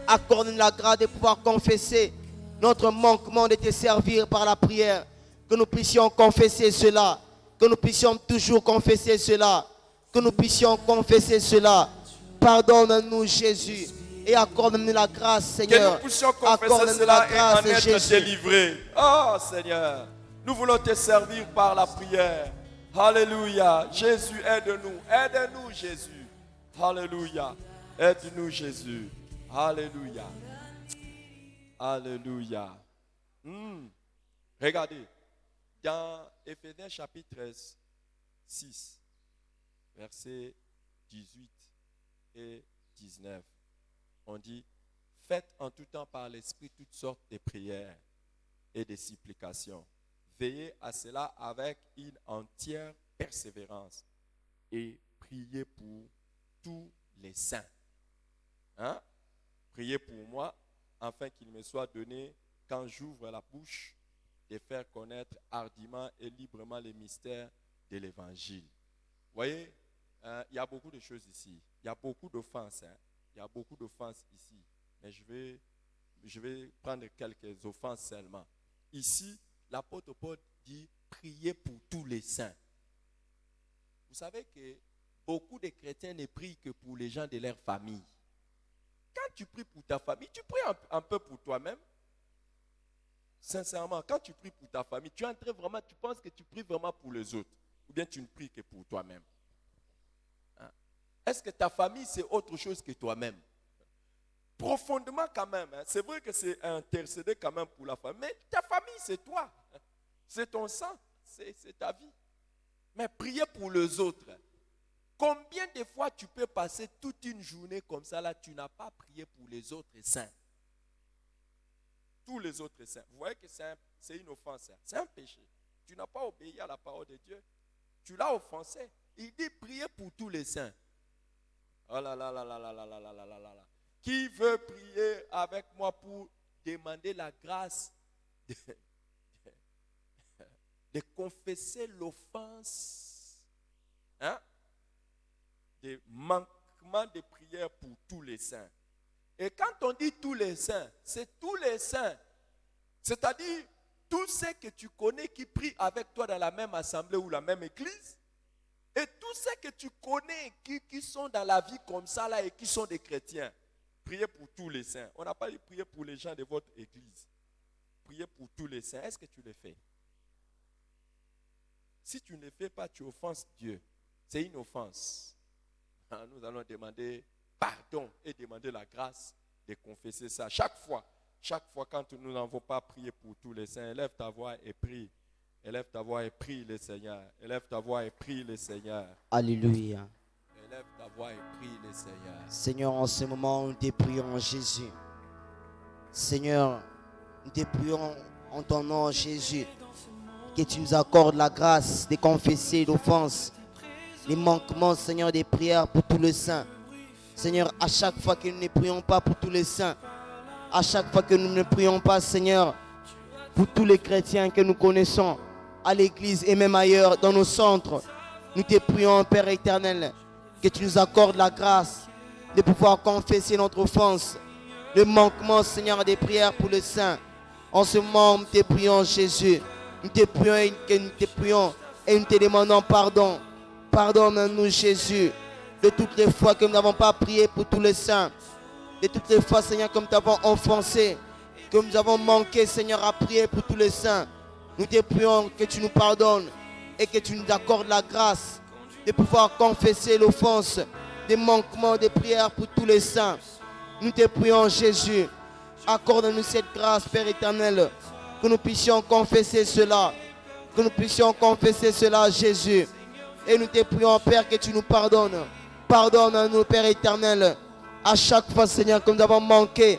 Accorde-nous la grâce de pouvoir confesser notre manquement de te servir par la prière. Que nous puissions confesser cela Que nous puissions toujours confesser cela. Que nous puissions confesser cela. Pardonne-nous, Jésus. Et accorde-nous la grâce, Que Seigneur. nous puissions confesser Accorde-nous cela la et grâce, en être Jésus. délivrés. Oh Seigneur, nous voulons te servir par la prière. Alléluia. Jésus, aide-nous. Aide-nous, Jésus. Alléluia. Aide-nous, Jésus. Alléluia. Alléluia. Regardez, dans Éphésiens chapitre 6, versets 18 et 19, on dit: faites en tout temps par l'Esprit toutes sortes de prières et de supplications. Veillez à cela avec une entière persévérance et priez pour tous les saints. Hein? Priez pour moi, afin qu'il me soit donné, quand j'ouvre la bouche, de faire connaître hardiment et librement les mystères de l'Évangile. Vous voyez, il y a beaucoup de choses ici. Il y a beaucoup d'offenses. Il y a beaucoup d'offenses ici. Mais je vais prendre quelques offenses seulement. Ici, l'apôtre Paul dit: priez pour tous les saints. Vous savez que beaucoup de chrétiens ne prient que pour les gens de leur famille. Quand tu pries pour ta famille, tu pries un peu pour toi-même. Sincèrement, quand tu pries pour ta famille, tu penses que tu pries vraiment pour les autres. Ou bien tu ne pries que pour toi-même. Hein? Est-ce que ta famille, c'est autre chose que toi-même? Profondément quand même. Hein? C'est vrai que c'est intercéder quand même pour la famille. Mais ta famille, c'est toi. C'est ton sang. C'est ta vie. Mais prier pour les autres. Combien de fois tu peux passer toute une journée comme ça, là, tu n'as pas prié pour les autres saints? Tous les autres saints. Vous voyez que c'est une offense. C'est un péché. Tu n'as pas obéi à la parole de Dieu. Tu l'as offensé. Il dit: priez pour tous les saints. Oh là là là là là là là là là là là. Qui veut prier avec moi pour demander la grâce de confesser l'offense, hein, des manquements de prière pour tous les saints? Et quand on dit tous les saints, c'est tous les saints. C'est-à-dire tous ceux que tu connais qui prient avec toi dans la même assemblée ou la même église. Et tous ceux que tu connais qui sont dans la vie comme ça là et qui sont des chrétiens. Priez pour tous les saints. On n'a pas dit prier pour les gens de votre église. Priez pour tous les saints. Est-ce que tu le fais? Si tu ne le fais pas, tu offenses Dieu. C'est une offense. Nous allons demander pardon et demander la grâce de confesser ça. Chaque fois quand nous n'avons pas prié pour tous les saints, élève ta voix et prie. Élève ta voix et prie le Seigneur. Élève ta voix et prie le Seigneur. Alléluia. Élève ta voix et prie le Seigneur. Seigneur, en ce moment, nous te prions, Jésus. Seigneur, nous te prions en ton nom, Jésus, que tu nous accordes la grâce de confesser l'offense, les manquements, Seigneur, des prières pour tous les saints. Seigneur, à chaque fois que nous ne prions pas pour tous les saints, à chaque fois que nous ne prions pas, Seigneur, pour tous les chrétiens que nous connaissons, à l'église et même ailleurs, dans nos centres, nous te prions, Père éternel, que tu nous accordes la grâce de pouvoir confesser notre offense, le manquement, Seigneur, des prières pour les saints. En ce moment, nous te prions, Jésus. Nous te prions et nous te demandons pardon. Pardonne-nous, Jésus, de toutes les fois que nous n'avons pas prié pour tous les saints. De toutes les fois, Seigneur, que nous t'avons offensé, que nous avons manqué, Seigneur, à prier pour tous les saints. Nous te prions que tu nous pardonnes et que tu nous accordes la grâce de pouvoir confesser l'offense, des manquements de prières pour tous les saints. Nous te prions, Jésus, accorde-nous cette grâce, Père éternel, que nous puissions confesser cela, que nous puissions confesser cela, Jésus. Et nous te prions, Père, que tu nous pardonnes. Pardonne-nous, Père éternel, à chaque fois, Seigneur, que nous avons manqué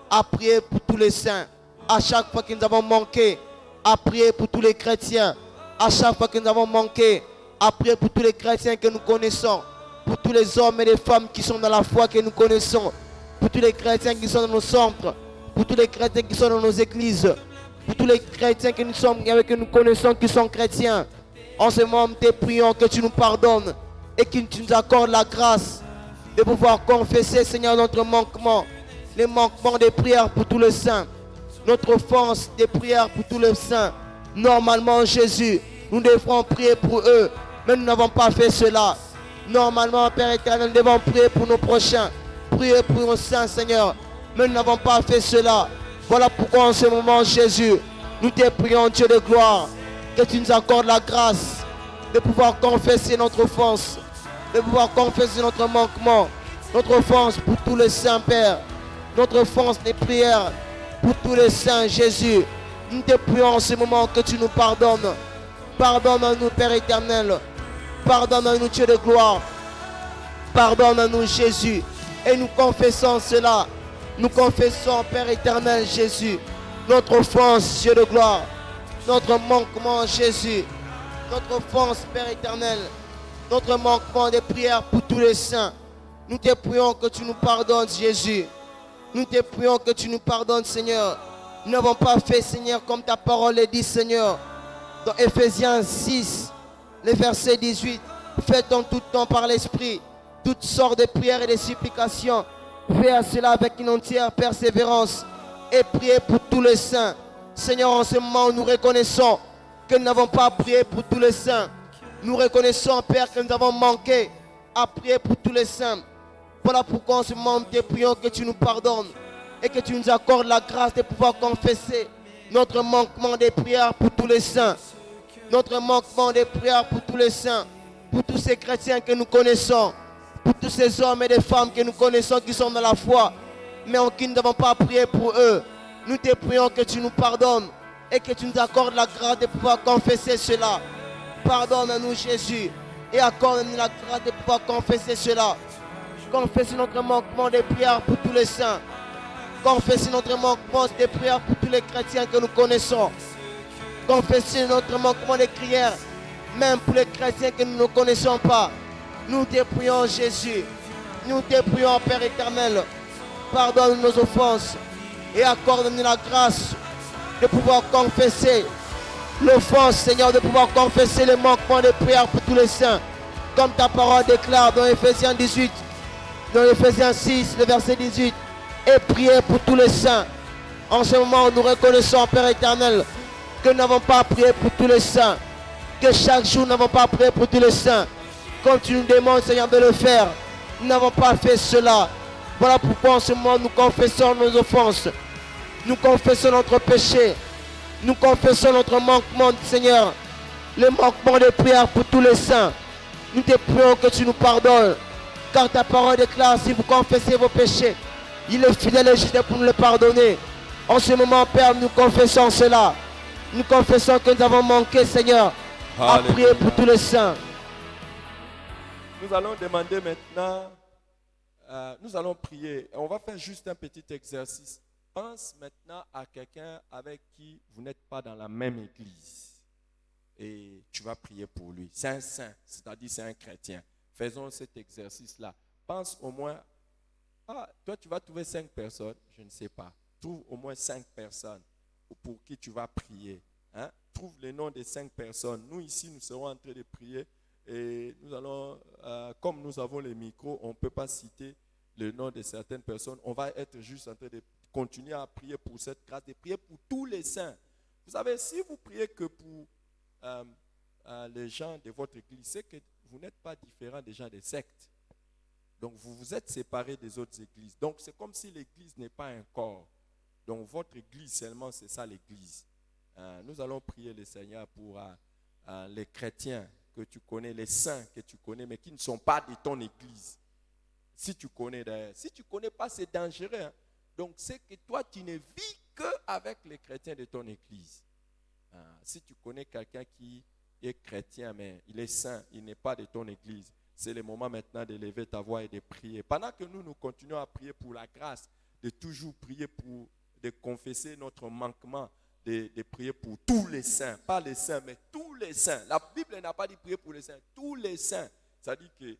à prier pour tous les saints, à chaque fois que nous avons manqué à prier pour tous les chrétiens, à chaque fois que nous avons manqué à prier pour tous les chrétiens que nous connaissons, pour tous les hommes et les femmes qui sont dans la foi que nous connaissons, pour tous les chrétiens qui sont dans nos centres, pour tous les chrétiens qui sont dans nos églises, pour tous les chrétiens que nous connaissons qui sont chrétiens. En ce moment, nous te prions que tu nous pardonnes et que tu nous accordes la grâce de pouvoir confesser, Seigneur, notre manquement, les manquements des prières pour tous les saints, notre offense des prières pour tous les saints. Normalement, Jésus, Nous devrons prier pour eux, mais nous n'avons pas fait cela. Normalement, Père éternel, nous devons prier pour nos prochains, prier pour nos saints, Seigneur, mais nous n'avons pas fait cela. Voilà pourquoi en ce moment, Jésus, nous te prions, Dieu de gloire, que tu nous accordes la grâce de pouvoir confesser notre offense, de pouvoir confesser notre manquement, notre offense pour tous les saints, Père, notre offense des prières pour tous les saints, Jésus. Nous te prions en ce moment que tu nous pardonnes. Pardonne-nous, Père éternel. Pardonne-nous, Dieu de gloire. Pardonne-nous, Jésus. Et nous confessons cela. Nous confessons, Père éternel, Jésus, notre offense, Dieu de gloire. Notre manquement, Jésus. Notre offense, Père éternel. Notre manquement de prière pour tous les saints. Nous te prions que tu nous pardonnes, Jésus. Nous te prions que tu nous pardonnes, Seigneur. Nous n'avons pas fait, Seigneur, comme ta parole le dit, Seigneur. Dans Ephésiens 6, le verset 18. Faites en tout temps par l'Esprit toutes sortes de prières et de supplications. Faites cela avec une entière persévérance et priez pour tous les saints. Seigneur, en ce moment, nous reconnaissons que nous n'avons pas prié pour tous les saints. Nous reconnaissons, Père, que nous avons manqué à prier pour tous les saints. Voilà pourquoi en ce moment, nous te prions que tu nous pardonnes et que tu nous accordes la grâce de pouvoir confesser notre manquement de prières pour tous les saints. Notre manquement de prières pour tous les saints, pour tous ces chrétiens que nous connaissons, pour tous ces hommes et des femmes que nous connaissons qui sont dans la foi, mais en qui nous n'avons pas prié pour eux. Nous te prions que tu nous pardonnes et que tu nous accordes la grâce de pouvoir confesser cela. Pardonne-nous, Jésus, et accorde-nous la grâce de pouvoir confesser cela. Confesser notre manquement de prières pour tous les saints. Confesser notre manquement de prières pour tous les chrétiens que nous connaissons. Confesser notre manquement de prières, même pour les chrétiens que nous ne connaissons pas. Nous te prions, Jésus. Nous te prions, Père éternel. Pardonne nos offenses et accorde-nous la grâce de pouvoir confesser l'offense, Seigneur, de pouvoir confesser le manquement de prières pour tous les saints. Comme ta parole déclare dans Ephésiens 18, dans Ephésiens 6, le verset 18. Et prier pour tous les saints. En ce moment, nous reconnaissons, Père éternel, que nous n'avons pas prié pour tous les saints. Que chaque jour, nous n'avons pas prié pour tous les saints. Comme tu nous demandes, Seigneur, de le faire. Nous n'avons pas fait cela. Voilà pourquoi en ce moment, nous confessons nos offenses. Nous confessons notre péché. Nous confessons notre manquement, Seigneur. Le manquement de prière pour tous les saints. Nous te prions que tu nous pardonnes. Car ta parole déclare, si vous confessez vos péchés, il est fidèle et juste pour nous le pardonner. En ce moment, Père, nous confessons cela. Nous confessons que nous avons manqué, Seigneur, à prier pour tous les saints. Nous allons demander maintenant, nous allons prier. On va faire juste un petit exercice. Pense maintenant à quelqu'un avec qui vous n'êtes pas dans la même église. Et tu vas prier pour lui. C'est un saint, c'est-à-dire c'est un chrétien. Faisons cet exercice-là. Pense au moins, toi tu vas trouver 5 personnes, je ne sais pas. Trouve au moins 5 personnes pour qui tu vas prier. Hein? Trouve les noms des 5 personnes. Nous ici, nous serons en train de prier et nous allons, comme nous avons les micros, on ne peut pas citer le nom de certaines personnes. On va être juste en train de continuer à prier pour cette grâce, de prier pour tous les saints. Vous savez, si vous priez que pour les gens de votre église, c'est que vous n'êtes pas différent des gens des sectes. Donc vous vous êtes séparés des autres églises. Donc c'est comme si l'église n'est pas un corps. Donc votre église seulement, c'est ça l'église. Nous allons prier le Seigneur pour les chrétiens que tu connais, les saints que tu connais, mais qui ne sont pas de ton église. Si tu connais d'ailleurs. Si tu ne connais pas, c'est dangereux. Hein? Donc c'est que toi, tu ne vis qu'avec les chrétiens de ton église. Si tu connais quelqu'un qui est chrétien, mais il est saint, il n'est pas de ton église, c'est le moment maintenant de lever ta voix et de prier. Pendant que nous continuons à prier pour la grâce, de toujours prier pour, de confesser notre manquement, de prier pour tous les saints, pas les saints, mais tous les saints. La Bible n'a pas dit prier pour les saints, tous les saints. Ça dit que,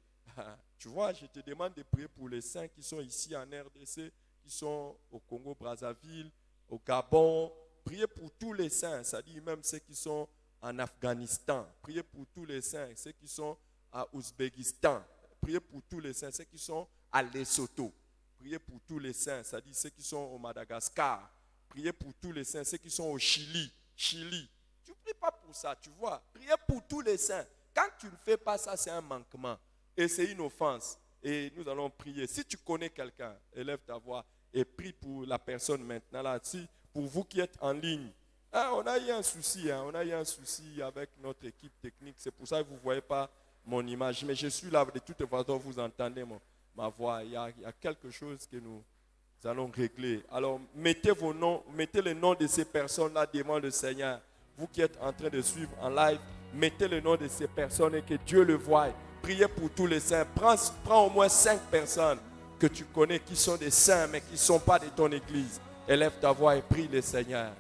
tu vois, je te demande de prier pour les saints qui sont ici en RDC, qui sont au Congo-Brazzaville, au Gabon. Priez pour tous les saints, ça dit même ceux qui sont en Afghanistan. Priez pour tous les saints, ceux qui sont à Ouzbékistan. Priez pour tous les saints, ceux qui sont à Lesotho. Priez pour tous les saints, ça dit ceux qui sont au Madagascar. Priez pour tous les saints, ceux qui sont au Chili. Tu ne pries pas pour pour ça, tu vois. Priez pour tous les saints. Quand tu ne fais pas ça, c'est un manquement. Et c'est une offense. Et nous allons prier. Si tu connais quelqu'un, élève ta voix et prie pour la personne maintenant. Là, si, pour vous qui êtes en ligne, on a eu un souci. On a eu un souci avec notre équipe technique. C'est pour ça que vous ne voyez pas mon image. Mais je suis là. De toute façon, vous entendez ma voix. Il y a quelque chose que nous allons régler. Alors, mettez vos noms, mettez les noms de ces personnes-là devant le Seigneur. Vous qui êtes en train de suivre en live, mettez le nom de ces personnes et que Dieu le voie. Priez pour tous les saints. Prends au moins 5 personnes que tu connais qui sont des saints mais qui ne sont pas de ton église. Élève ta voix et prie le Seigneur.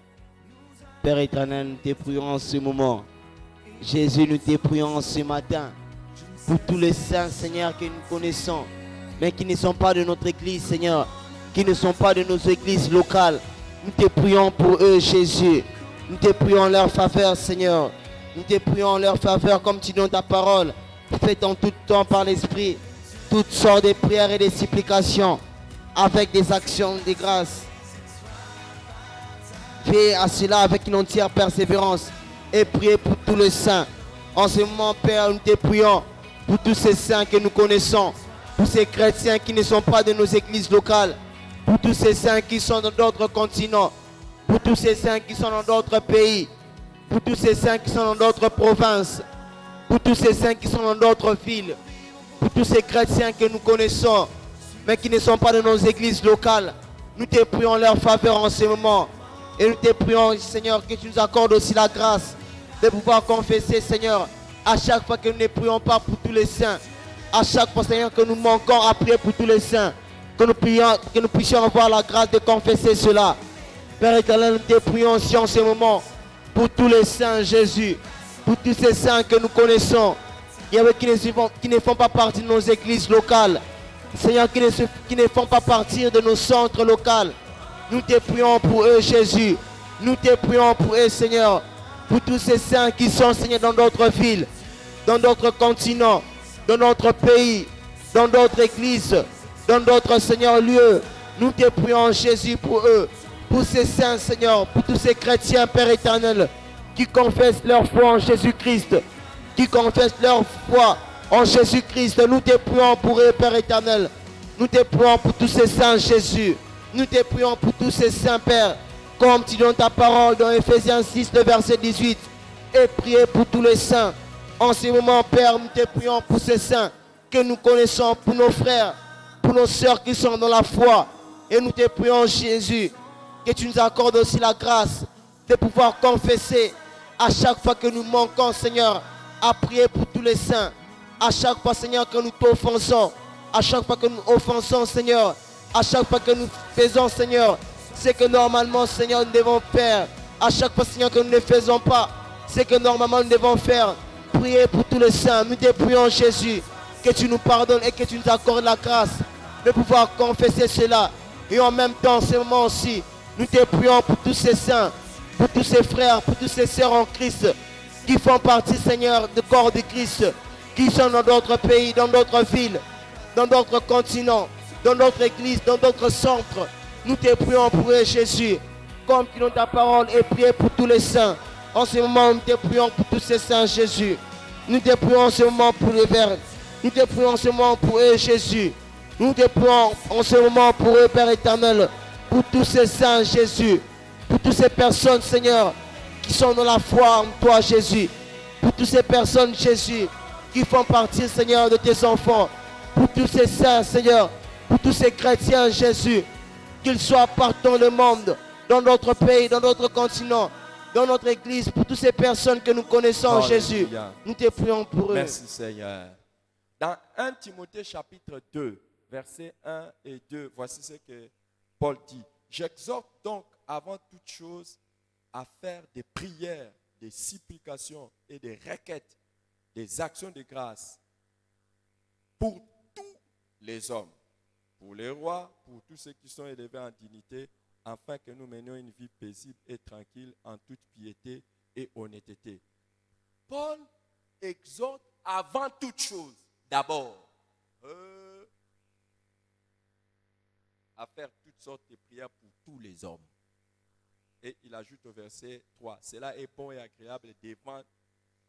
Père éternel, nous te prions en ce moment. Jésus, nous te prions ce matin pour tous les saints, Seigneur, que nous connaissons, mais qui ne sont pas de notre église, Seigneur, qui ne sont pas de nos églises locales. Nous te prions pour eux, Jésus. Nous te prions en leur faveur, Seigneur. Nous te prions en leur faveur, comme tu donnes ta parole. Faites en tout temps par l'Esprit toutes sortes de prières et de supplications avec des actions de grâce. Fais à cela avec une entière persévérance et priez pour tous les saints. En ce moment, Père, nous te prions pour tous ces saints que nous connaissons, pour ces chrétiens qui ne sont pas de nos églises locales, pour tous ces saints qui sont dans d'autres continents, pour tous ces saints qui sont dans d'autres pays, pour tous ces saints qui sont dans d'autres provinces, pour tous ces saints qui sont dans d'autres villes, pour tous ces chrétiens que nous connaissons, mais qui ne sont pas de nos églises locales. Nous te prions en leur faveur en ce moment. Et nous te prions, Seigneur, que tu nous accordes aussi la grâce de pouvoir confesser, Seigneur, à chaque fois que nous ne prions pas pour tous les saints, à chaque fois, Seigneur, que nous manquons à prier pour tous les saints, que nous puissions avoir la grâce de confesser cela. Père éternel, nous te prions aussi en ce moment pour tous les saints, Jésus, pour tous ces saints que nous connaissons, qui ne font pas partie de nos églises locales, Seigneur, qui ne font pas partie de nos centres locaux. Nous te prions pour eux, Jésus. Nous te prions pour eux, Seigneur. Pour tous ces saints qui sont, Seigneur, dans d'autres villes, dans d'autres continents, dans notre pays, dans d'autres églises, dans d'autres, Seigneur, lieux. Nous te prions, Jésus, pour eux. Pour ces saints, Seigneur. Pour tous ces chrétiens, Père éternel, qui confessent leur foi en Jésus-Christ. Qui confessent leur foi en Jésus-Christ. Nous te prions pour eux, Père éternel. Nous te prions pour tous ces saints, Jésus. Nous te prions pour tous ces saints, Père, comme tu donnes ta parole dans Ephésiens 6, le verset 18. Et priez pour tous les saints. En ce moment, Père, nous te prions pour ces saints que nous connaissons, pour nos frères, pour nos sœurs qui sont dans la foi. Et nous te prions, Jésus, que tu nous accordes aussi la grâce de pouvoir confesser à chaque fois que nous manquons, Seigneur, à prier pour tous les saints. À chaque fois, Seigneur, que nous t'offensons, à chaque fois que nous offensons, Seigneur, à chaque fois que nous faisons, Seigneur, c'est que normalement, Seigneur, nous devons faire. À chaque fois, Seigneur, que nous ne faisons pas, c'est que normalement, nous devons faire. Prier pour tous les saints. Nous te prions, Jésus, que tu nous pardonnes et que tu nous accordes la grâce de pouvoir confesser cela. Et en même temps, en ce moment aussi, nous te prions pour tous ces saints, pour tous ces frères, pour tous ces sœurs en Christ, qui font partie, Seigneur, du corps de Christ, qui sont dans d'autres pays, dans d'autres villes, dans d'autres continents, dans notre église, dans d'autres centres. Nous te prions pour eux, Jésus, comme tu donnes ta parole, et priez pour tous les saints. En ce moment, nous te prions pour tous ces saints, Jésus. Nous te prions en ce moment pour les verts. Nous te prions en ce moment pour eux, Jésus. Nous te prions en ce moment pour eux, Père éternel, pour tous ces saints, Jésus. Pour toutes ces personnes, Seigneur, qui sont dans la foi en toi, Jésus. Pour toutes ces personnes, Jésus, qui font partie, Seigneur, de tes enfants. Pour tous ces saints, Seigneur, pour tous ces chrétiens, Jésus, qu'ils soient partout dans le monde, dans notre pays, dans notre continent, dans notre église, pour toutes ces personnes que nous connaissons, Alléluia. Jésus, nous te prions pour eux. Merci, Seigneur. Dans 1 Timothée chapitre 2, versets 1 et 2, voici ce que Paul dit. J'exhorte donc avant toute chose à faire des prières, des supplications et des requêtes, des actions de grâce pour tous les hommes, pour les rois, pour tous ceux qui sont élevés en dignité, afin que nous menions une vie paisible et tranquille en toute piété et honnêteté. Paul exhorte avant toute chose, d'abord, à faire toutes sortes de prières pour tous les hommes. Et il ajoute au verset 3, cela est bon et agréable devant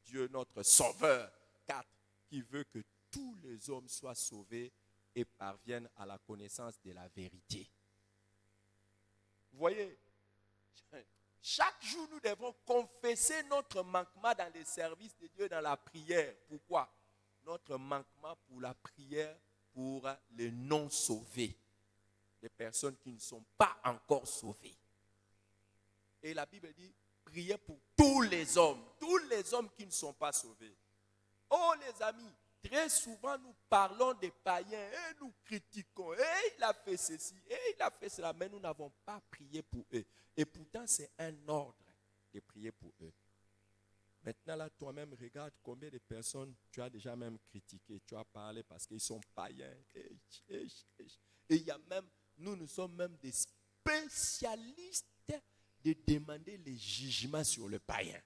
Dieu notre Sauveur. 4, qui veut que tous les hommes soient sauvés et parviennent à la connaissance de la vérité. Vous voyez, chaque jour nous devons confesser notre manquement dans les services de Dieu, dans la prière. Pourquoi? Notre manquement pour la prière pour les non-sauvés, les personnes qui ne sont pas encore sauvées. Et la Bible dit, priez pour tous les hommes qui ne sont pas sauvés. Oh les amis, très souvent nous parlons des païens et nous critiquons. Et il a fait ceci, et il a fait cela, mais nous n'avons pas prié pour eux. Et pourtant c'est un ordre de prier pour eux. Maintenant là, toi-même, regarde combien de personnes tu as déjà même critiqué. Tu as parlé parce qu'ils sont païens. Et il y a même, nous sommes même des spécialistes de demander les jugements sur le païen.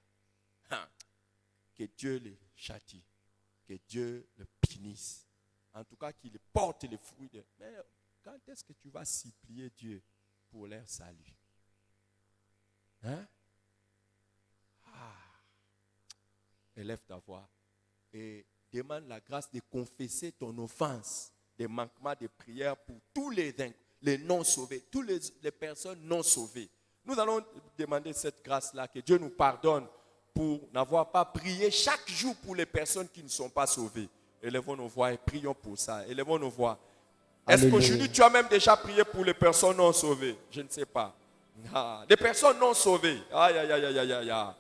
Que Dieu les châtie, que Dieu le punisse. En tout cas, qu'il porte les fruits de... Mais quand est-ce que tu vas supplier Dieu pour leur salut? Élève ta voix et demande la grâce de confesser ton offense, des manquements de prière pour tous les non-sauvés, toutes les personnes non sauvées. Nous allons demander cette grâce-là, que Dieu nous pardonne pour n'avoir pas prié chaque jour pour les personnes qui ne sont pas sauvées. Élevons nos voix et prions pour ça. Élevons nos voix. Est-ce qu'aujourd'hui tu as même déjà prié pour les personnes non sauvées? Je ne sais pas. Des personnes non sauvées. Aïe, aïe, aïe, aïe, aïe, aïe.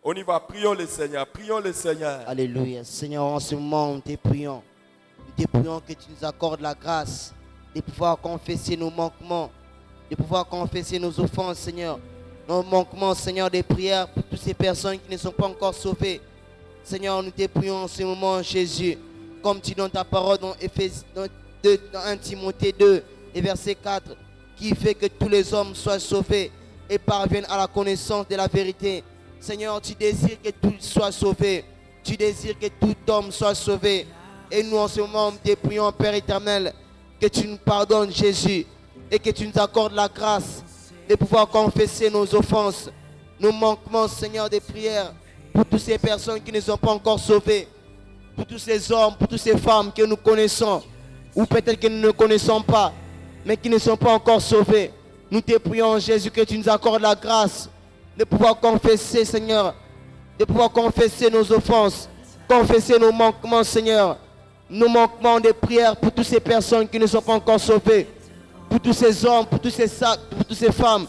On y va, prions le Seigneur, prions le Seigneur. Alléluia. Seigneur, en ce moment, nous te prions. Nous te prions que tu nous accordes la grâce de pouvoir confesser nos manquements, de pouvoir confesser nos offenses, Seigneur. Nos manquements, Seigneur, des prières pour toutes ces personnes qui ne sont pas encore sauvées. Seigneur, nous te prions en ce moment, Jésus. Comme tu donnes ta parole dans 1 Timothée 2, et verset 4, qui fait que tous les hommes soient sauvés et parviennent à la connaissance de la vérité. Seigneur, tu désires que tout soit sauvé. Tu désires que tout homme soit sauvé. Et nous, en ce moment, nous te prions, Père éternel, que tu nous pardonnes, Jésus, et que tu nous accordes la grâce de pouvoir confesser nos offenses, nos manquements, Seigneur, des prières, pour toutes ces personnes qui ne sont pas encore sauvées, pour tous ces hommes, pour toutes ces femmes que nous connaissons, ou peut-être que nous ne connaissons pas, mais qui ne sont pas encore sauvés. Nous te prions, Jésus, que tu nous accordes la grâce de pouvoir confesser, Seigneur, de pouvoir confesser nos offenses, confesser nos manquements, Seigneur, nos manquements de prière pour toutes ces personnes qui ne sont pas encore sauvées, pour tous ces hommes, pour tous ces sacs, pour toutes ces femmes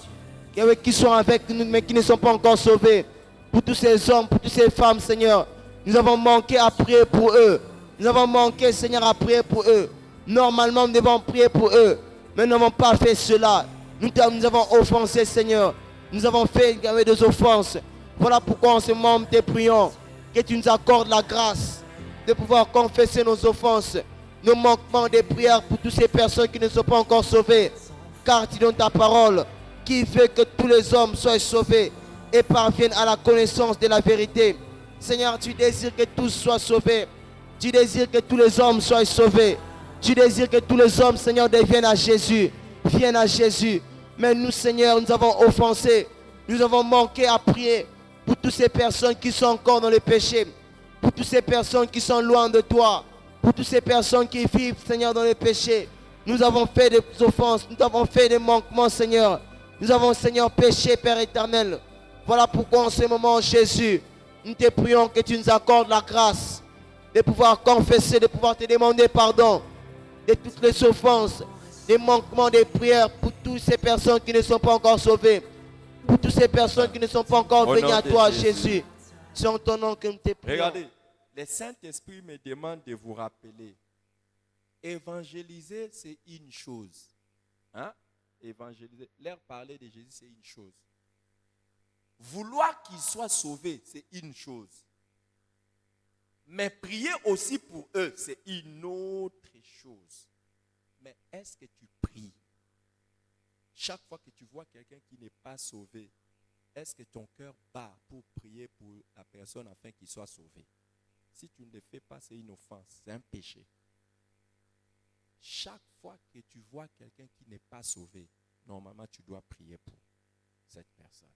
qui sont avec nous mais qui ne sont pas encore sauvés, pour tous ces hommes, pour toutes ces femmes, Seigneur. Nous avons manqué à prier pour eux. Nous avons manqué, Seigneur, à prier pour eux. Normalement, nous devons prier pour eux, mais nous n'avons pas fait cela. Nous avons offensé, Seigneur. Nous avons fait des offenses. Voilà pourquoi en ce moment, nous te prions que tu nous accordes la grâce de pouvoir confesser nos offenses, nos manquements de prière pour toutes ces personnes qui ne sont pas encore sauvées. Car tu donnes ta parole qui fait que tous les hommes soient sauvés et parviennent à la connaissance de la vérité. Seigneur, tu désires que tous soient sauvés. Tu désires que tous les hommes soient sauvés. Tu désires que tous les hommes, Seigneur, deviennent à Jésus. Viennent à Jésus. Mais nous, Seigneur, nous avons offensé. Nous avons manqué à prier pour toutes ces personnes qui sont encore dans le péché. Pour toutes ces personnes qui sont loin de toi. Pour toutes ces personnes qui vivent, Seigneur, dans le péché. Nous avons fait des offenses. Nous avons fait des manquements, Seigneur. Nous avons, Seigneur, péché, Père éternel. Voilà pourquoi en ce moment, Jésus, nous te prions que tu nous accordes la grâce de pouvoir confesser, de pouvoir te demander pardon de toutes les offenses, des manquements des prières pour toutes ces personnes qui ne sont pas encore sauvées, pour toutes ces personnes qui ne sont pas encore venues à toi, Jésus. C'est en ton nom que nous te prions. Regardez, le Saint-Esprit me demande de vous rappeler, évangéliser, c'est une chose. Hein? Évangéliser, leur parler de Jésus, c'est une chose. Vouloir qu'ils soient sauvés, c'est une chose. Mais prier aussi pour eux, c'est une autre chose. Mais est-ce que tu pries? Chaque fois que tu vois quelqu'un qui n'est pas sauvé, est-ce que ton cœur bat pour prier pour la personne afin qu'il soit sauvé? Si tu ne le fais pas, c'est une offense, c'est un péché. Chaque fois que tu vois quelqu'un qui n'est pas sauvé, normalement tu dois prier pour. cette personne.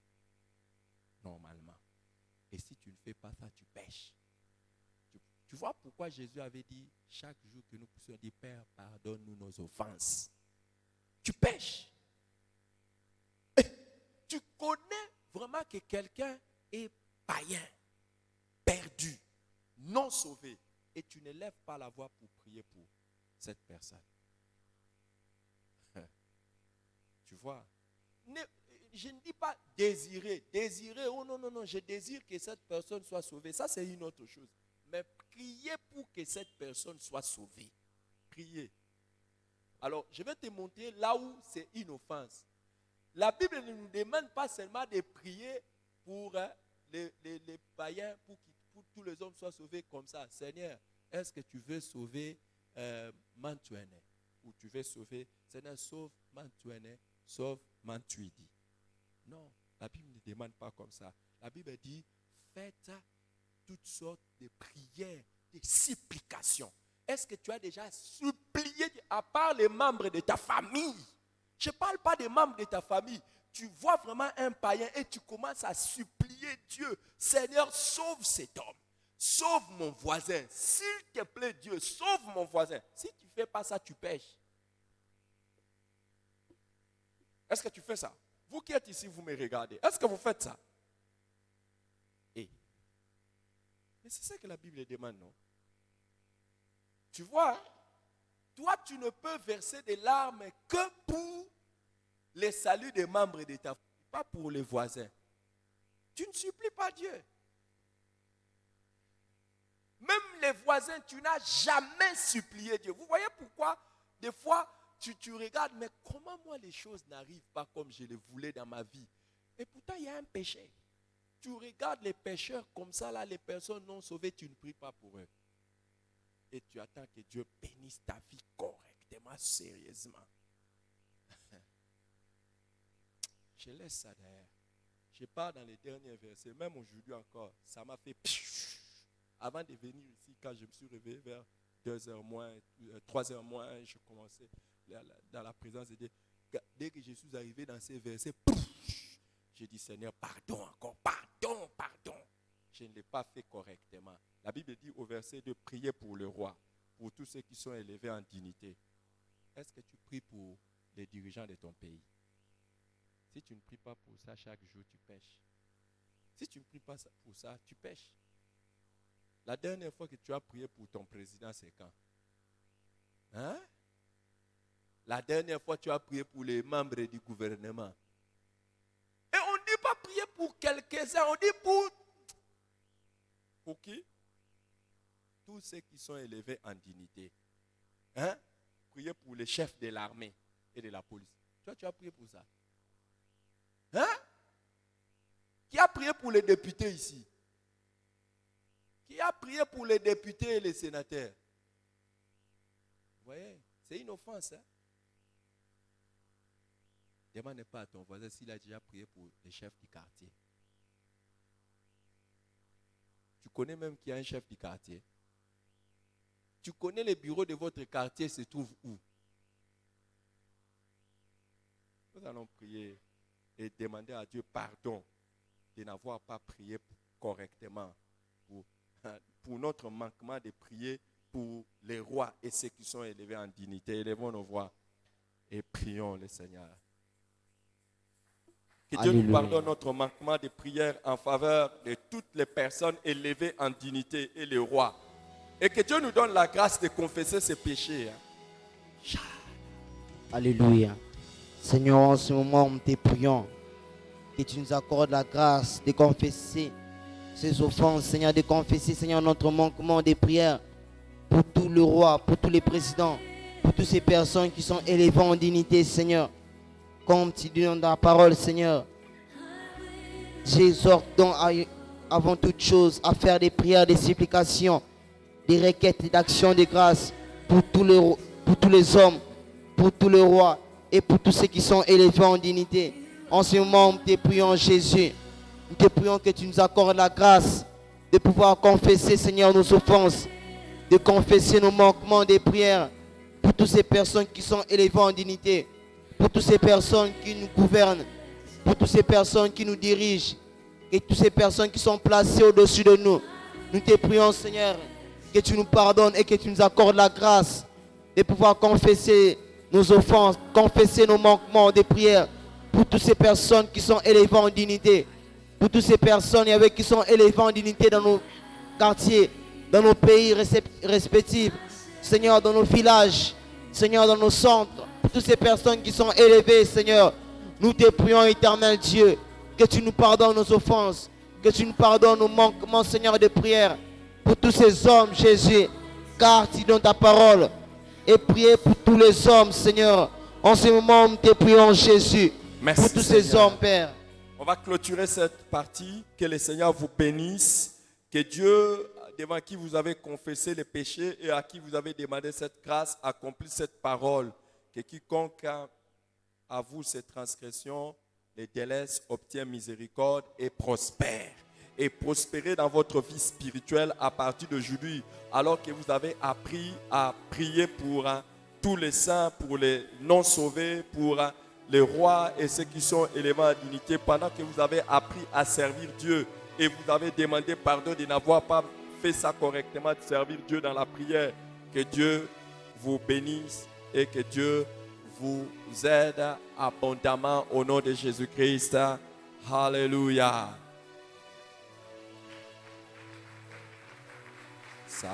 Normalement. Et si tu ne fais pas ça, tu pèches. Tu vois pourquoi Jésus avait dit, chaque jour que nous puissions dire, Père, pardonne-nous nos offenses. Tu pèches. Et tu connais vraiment que quelqu'un est païen, perdu, non sauvé. Et tu ne lèves pas la voix pour prier pour cette personne. Tu vois, je ne dis pas désirer, oh non, je désire que cette personne soit sauvée. Ça, c'est une autre chose. Mais priez pour que cette personne soit sauvée. Priez. Alors, je vais te montrer là où c'est une offense. La Bible ne nous demande pas seulement de prier pour les païens, pour que tous les hommes soient sauvés comme ça. Seigneur, est-ce que tu veux sauver Mantuene? Ou tu veux sauver, Seigneur, sauve Mantuene, sauve Mantuidi. Non, la Bible ne demande pas comme ça. La Bible dit, faites toutes sortes de prières, de supplications. Est-ce que tu as déjà supplié, à part les membres de ta famille? Je ne parle pas des membres de ta famille. Tu vois vraiment un païen et tu commences à supplier Dieu. Seigneur, sauve cet homme. Sauve mon voisin. S'il te plaît, Dieu, sauve mon voisin. Si tu ne fais pas ça, tu pèches. Est-ce que tu fais ça? Vous qui êtes ici, vous me regardez. Est-ce que vous faites ça? Mais c'est ça que la Bible demande, non? Tu vois, toi, tu ne peux verser des larmes que pour le salut des membres de ta famille, pas pour les voisins. Tu ne supplies pas Dieu. Même les voisins, tu n'as jamais supplié Dieu. Vous voyez pourquoi, des fois, tu regardes, mais comment moi les choses n'arrivent pas comme je le voulais dans ma vie? Et pourtant, il y a un péché. Tu regardes les pécheurs comme ça, là, les personnes non sauvées, tu ne pries pas pour eux. Et tu attends que Dieu bénisse ta vie correctement, sérieusement. Je laisse ça derrière. Je pars dans les derniers versets, même aujourd'hui encore, ça m'a fait... Avant de venir ici, quand je me suis réveillé vers 2h moins, 3h moins, je commençais dans la présence de Dieu. Dès que je suis arrivé dans ces versets, j'ai dit, Seigneur, pardon encore, pardon. Je ne l'ai pas fait correctement. La Bible dit au verset 2, priez pour le roi, pour tous ceux qui sont élevés en dignité. Est-ce que tu pries pour les dirigeants de ton pays? Si tu ne pries pas pour ça chaque jour, tu pèches. Si tu ne pries pas pour ça, tu pèches. La dernière fois que tu as prié pour ton président, c'est quand? Hein? La dernière fois que tu as prié pour les membres du gouvernement. Et on ne dit pas prier pour quelques-uns, on dit pour qui? Tous ceux qui sont élevés en dignité. Hein? Prier pour les chefs de l'armée et de la police. Toi, tu as prié pour ça. Hein? Qui a prié pour les députés ici? Qui a prié pour les députés et les sénateurs? Vous voyez, c'est une offense. Hein? Demande pas à ton voisin s'il a déjà prié pour les chefs du quartier. Tu connais même qu'il y a un chef du quartier. Tu connais les bureaux de votre quartier se trouvent où? Nous allons prier et demander à Dieu pardon de n'avoir pas prié correctement pour notre manquement de prier pour les rois et ceux qui sont élevés en dignité. Élevons nos voix et prions le Seigneur. Que Dieu nous pardonne notre manquement de prière en faveur de toutes les personnes élevées en dignité et les rois. Et que Dieu nous donne la grâce de confesser ses péchés. Alléluia. Seigneur, en ce moment, nous te prions que tu nous accordes la grâce de confesser ces offenses, Seigneur, de confesser, Seigneur, notre manquement de prière pour tout le roi, pour tous les présidents, pour toutes ces personnes qui sont élevées en dignité, Seigneur. Comme tu dis dans ta parole, Seigneur, j'exhorte donc avant toute chose à faire des prières, des supplications, des requêtes d'actions de grâce pour tous les hommes, pour tous les rois et pour tous ceux qui sont élevés en dignité. En ce moment, nous te prions, Jésus. Nous te prions que tu nous accordes la grâce de pouvoir confesser, Seigneur, nos offenses, de confesser nos manquements de prières pour toutes ces personnes qui sont élevées en dignité, pour toutes ces personnes qui nous gouvernent, pour toutes ces personnes qui nous dirigent et toutes ces personnes qui sont placées au-dessus de nous. Nous te prions, Seigneur, que tu nous pardonnes et que tu nous accordes la grâce de pouvoir confesser nos offenses, confesser nos manquements de prière pour toutes ces personnes qui sont élevées en dignité, pour toutes ces personnes qui sont élevées en dignité dans nos quartiers, dans nos pays respectifs, Seigneur, dans nos villages, Seigneur, dans nos centres, pour toutes ces personnes qui sont élevées, Seigneur, nous te prions, éternel Dieu, que tu nous pardonnes nos offenses, que tu nous pardonnes nos manquements, Seigneur, de prière, pour tous ces hommes, Jésus, car tu donnes ta parole, et prier pour tous les hommes, Seigneur. En ce moment, nous te prions, Jésus, Merci, pour tous ces Seigneur. hommes, Père. On va clôturer cette partie. Que le Seigneur vous bénisse. Que Dieu, devant qui vous avez confessé les péchés et à qui vous avez demandé cette grâce, accomplisse cette parole. Que quiconque a à vous ces transgressions, les délaisse, obtient miséricorde et prospère. Et prospérer dans votre vie spirituelle à partir d'aujourd'hui, alors que vous avez appris à prier pour tous les saints, pour les non-sauvés, pour les rois et ceux qui sont élevés en dignité, pendant que vous avez appris à servir Dieu et vous avez demandé pardon de n'avoir pas fait ça correctement, de servir Dieu dans la prière. Que Dieu vous bénisse et que Dieu vous aide abondamment au nom de Jésus-Christ. Alléluia. Ça